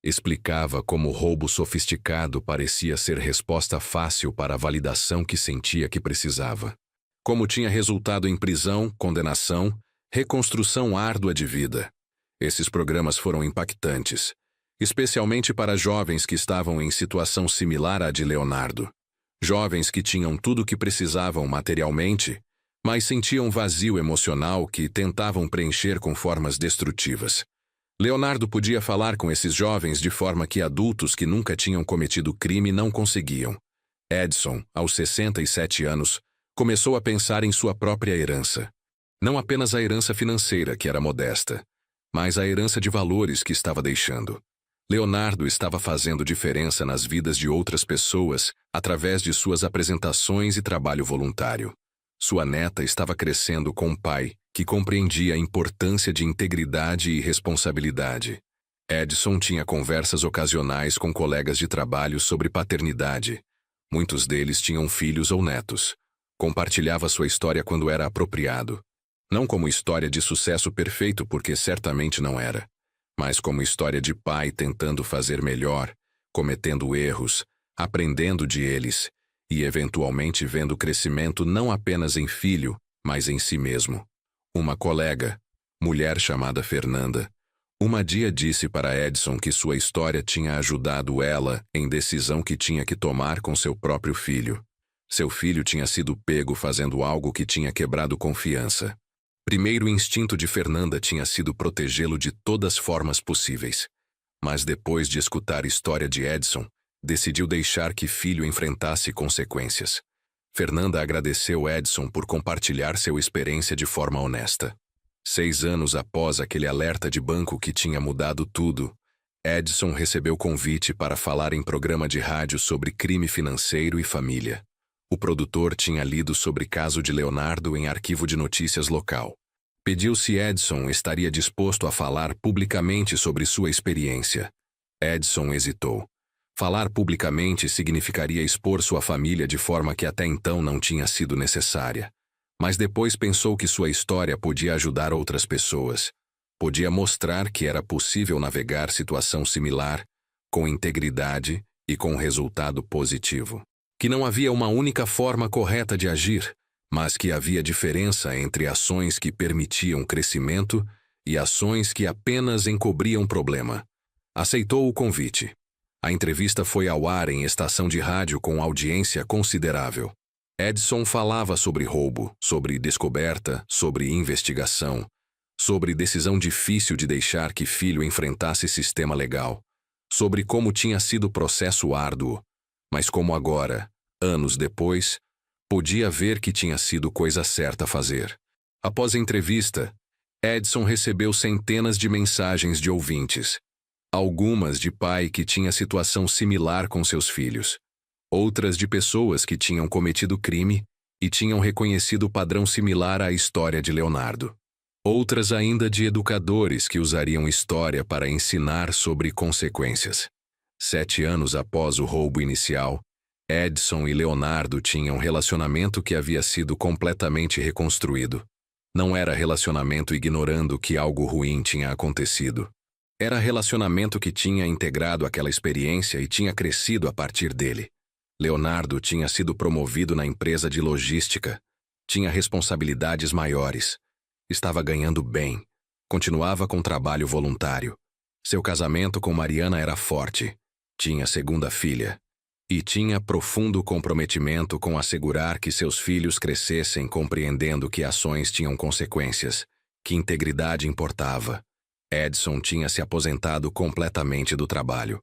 Speaker 1: Explicava como o roubo sofisticado parecia ser resposta fácil para a validação que sentia que precisava. Como tinha resultado em prisão, condenação, reconstrução árdua de vida. Esses programas foram impactantes, especialmente para jovens que estavam em situação similar à de Leonardo. Jovens que tinham tudo o que precisavam materialmente, mas sentiam vazio emocional que tentavam preencher com formas destrutivas. Leonardo podia falar com esses jovens de forma que adultos que nunca tinham cometido crime não conseguiam. Edson, aos 67 anos, começou a pensar em sua própria herança. Não apenas a herança financeira, que era modesta, mas a herança de valores que estava deixando. Leonardo estava fazendo diferença nas vidas de outras pessoas através de suas apresentações e trabalho voluntário. Sua neta estava crescendo com um pai que compreendia a importância de integridade e responsabilidade. Edson tinha conversas ocasionais com colegas de trabalho sobre paternidade. Muitos deles tinham filhos ou netos. Compartilhava sua história quando era apropriado. Não como história de sucesso perfeito, porque certamente não era, mas como história de pai tentando fazer melhor, cometendo erros, aprendendo de eles e eventualmente vendo crescimento não apenas em filho, mas em si mesmo. Uma colega, mulher chamada Fernanda, uma dia disse para Edson que sua história tinha ajudado ela em decisão que tinha que tomar com seu próprio filho. Seu filho tinha sido pego fazendo algo que tinha quebrado confiança. Primeiro instinto de Fernanda tinha sido protegê-lo de todas as formas possíveis. Mas depois de escutar a história de Edson, decidiu deixar que filho enfrentasse consequências. Fernanda agradeceu Edson por compartilhar sua experiência de forma honesta. 6 anos após aquele alerta de banco que tinha mudado tudo, Edson recebeu convite para falar em programa de rádio sobre crime financeiro e família. O produtor tinha lido sobre caso de Leonardo em arquivo de notícias local. Pediu se Edson estaria disposto a falar publicamente sobre sua experiência. Edson hesitou. Falar publicamente significaria expor sua família de forma que até então não tinha sido necessária. Mas depois pensou que sua história podia ajudar outras pessoas. Podia mostrar que era possível navegar situação similar, com integridade e com resultado positivo. Que não havia uma única forma correta de agir, mas que havia diferença entre ações que permitiam crescimento e ações que apenas encobriam problema. Aceitou o convite. A entrevista foi ao ar em estação de rádio com audiência considerável. Edson falava sobre roubo, sobre descoberta, sobre investigação, sobre decisão difícil de deixar que filho enfrentasse sistema legal, sobre como tinha sido o processo árduo, mas como agora, anos depois, podia ver que tinha sido coisa certa a fazer. Após a entrevista, Edson recebeu centenas de mensagens de ouvintes. Algumas de pai que tinha situação similar com seus filhos. Outras de pessoas que tinham cometido crime e tinham reconhecido padrão similar à história de Leonardo. Outras ainda de educadores que usariam história para ensinar sobre consequências. 7 anos após o roubo inicial, Edson e Leonardo tinham um relacionamento que havia sido completamente reconstruído. Não era relacionamento ignorando que algo ruim tinha acontecido. Era relacionamento que tinha integrado aquela experiência e tinha crescido a partir dele. Leonardo tinha sido promovido na empresa de logística. Tinha responsabilidades maiores. Estava ganhando bem. Continuava com trabalho voluntário. Seu casamento com Mariana era forte. Tinha segunda filha. E tinha profundo comprometimento com assegurar que seus filhos crescessem compreendendo que ações tinham consequências, que integridade importava. Edson tinha se aposentado completamente do trabalho.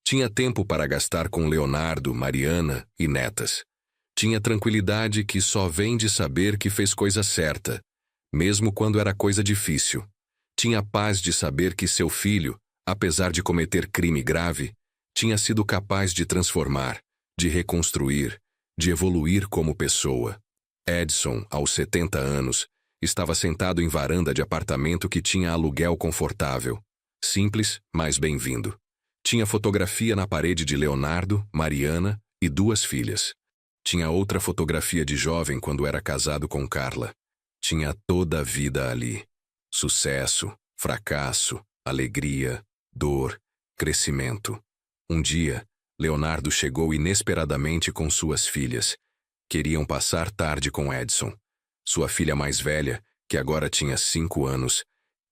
Speaker 1: Tinha tempo para gastar com Leonardo, Mariana e netas. Tinha tranquilidade que só vem de saber que fez coisa certa, mesmo quando era coisa difícil. Tinha paz de saber que seu filho, apesar de cometer crime grave, tinha sido capaz de transformar, de reconstruir, de evoluir como pessoa. Edson, aos 70 anos, estava sentado em varanda de apartamento que tinha aluguel confortável. Simples, mas bem-vindo. Tinha fotografia na parede de Leonardo, Mariana e 2 filhas. Tinha outra fotografia de jovem quando era casado com Carla. Tinha toda a vida ali. Sucesso, fracasso, alegria, dor, crescimento. Um dia, Leonardo chegou inesperadamente com suas filhas. Queriam passar tarde com Edson. Sua filha mais velha, que agora tinha 5 anos,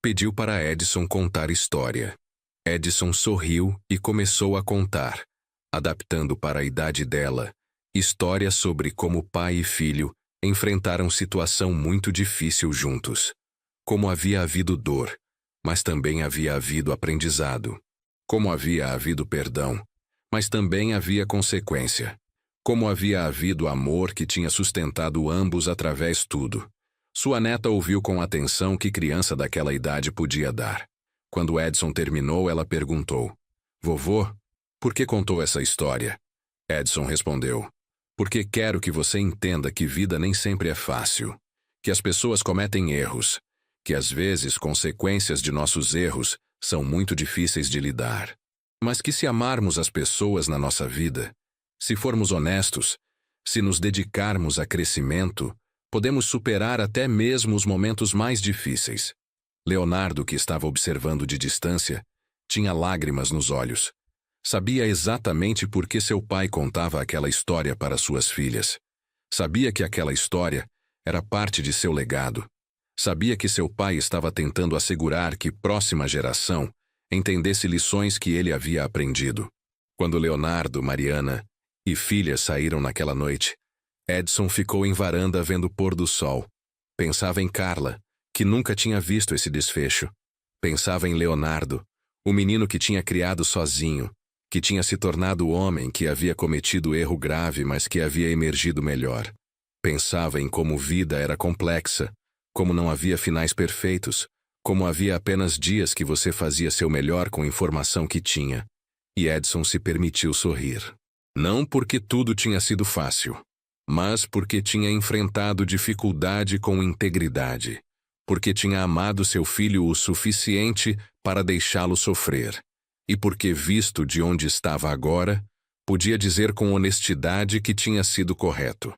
Speaker 1: pediu para Edson contar história. Edson sorriu e começou a contar, adaptando para a idade dela, história sobre como pai e filho enfrentaram situação muito difícil juntos. Como havia havido dor, mas também havia havido aprendizado. Como havia havido perdão, mas também havia consequência. Como havia havido amor que tinha sustentado ambos através tudo. Sua neta ouviu com atenção que criança daquela idade podia dar. Quando Edson terminou, ela perguntou: "Vovô, por que contou essa história?" Edson respondeu: "Porque quero que você entenda que vida nem sempre é fácil. Que as pessoas cometem erros. Que às vezes consequências de nossos erros são muito difíceis de lidar. Mas que se amarmos as pessoas na nossa vida, se formos honestos, se nos dedicarmos a crescimento, podemos superar até mesmo os momentos mais difíceis." Leonardo, que estava observando de distância, tinha lágrimas nos olhos. Sabia exatamente por que seu pai contava aquela história para suas filhas. Sabia que aquela história era parte de seu legado. Sabia que seu pai estava tentando assegurar que próxima geração entendesse lições que ele havia aprendido. Quando Leonardo, Mariana e filhas saíram naquela noite, Edson ficou em varanda vendo o pôr do sol. Pensava em Carla, que nunca tinha visto esse desfecho. Pensava em Leonardo, o menino que tinha criado sozinho, que tinha se tornado o homem que havia cometido erro grave, mas que havia emergido melhor. Pensava em como vida era complexa, como não havia finais perfeitos, como havia apenas dias que você fazia seu melhor com a informação que tinha. E Edson se permitiu sorrir. Não porque tudo tinha sido fácil, mas porque tinha enfrentado dificuldade com integridade, porque tinha amado seu filho o suficiente para deixá-lo sofrer, e porque, visto de onde estava agora, podia dizer com honestidade que tinha sido correto.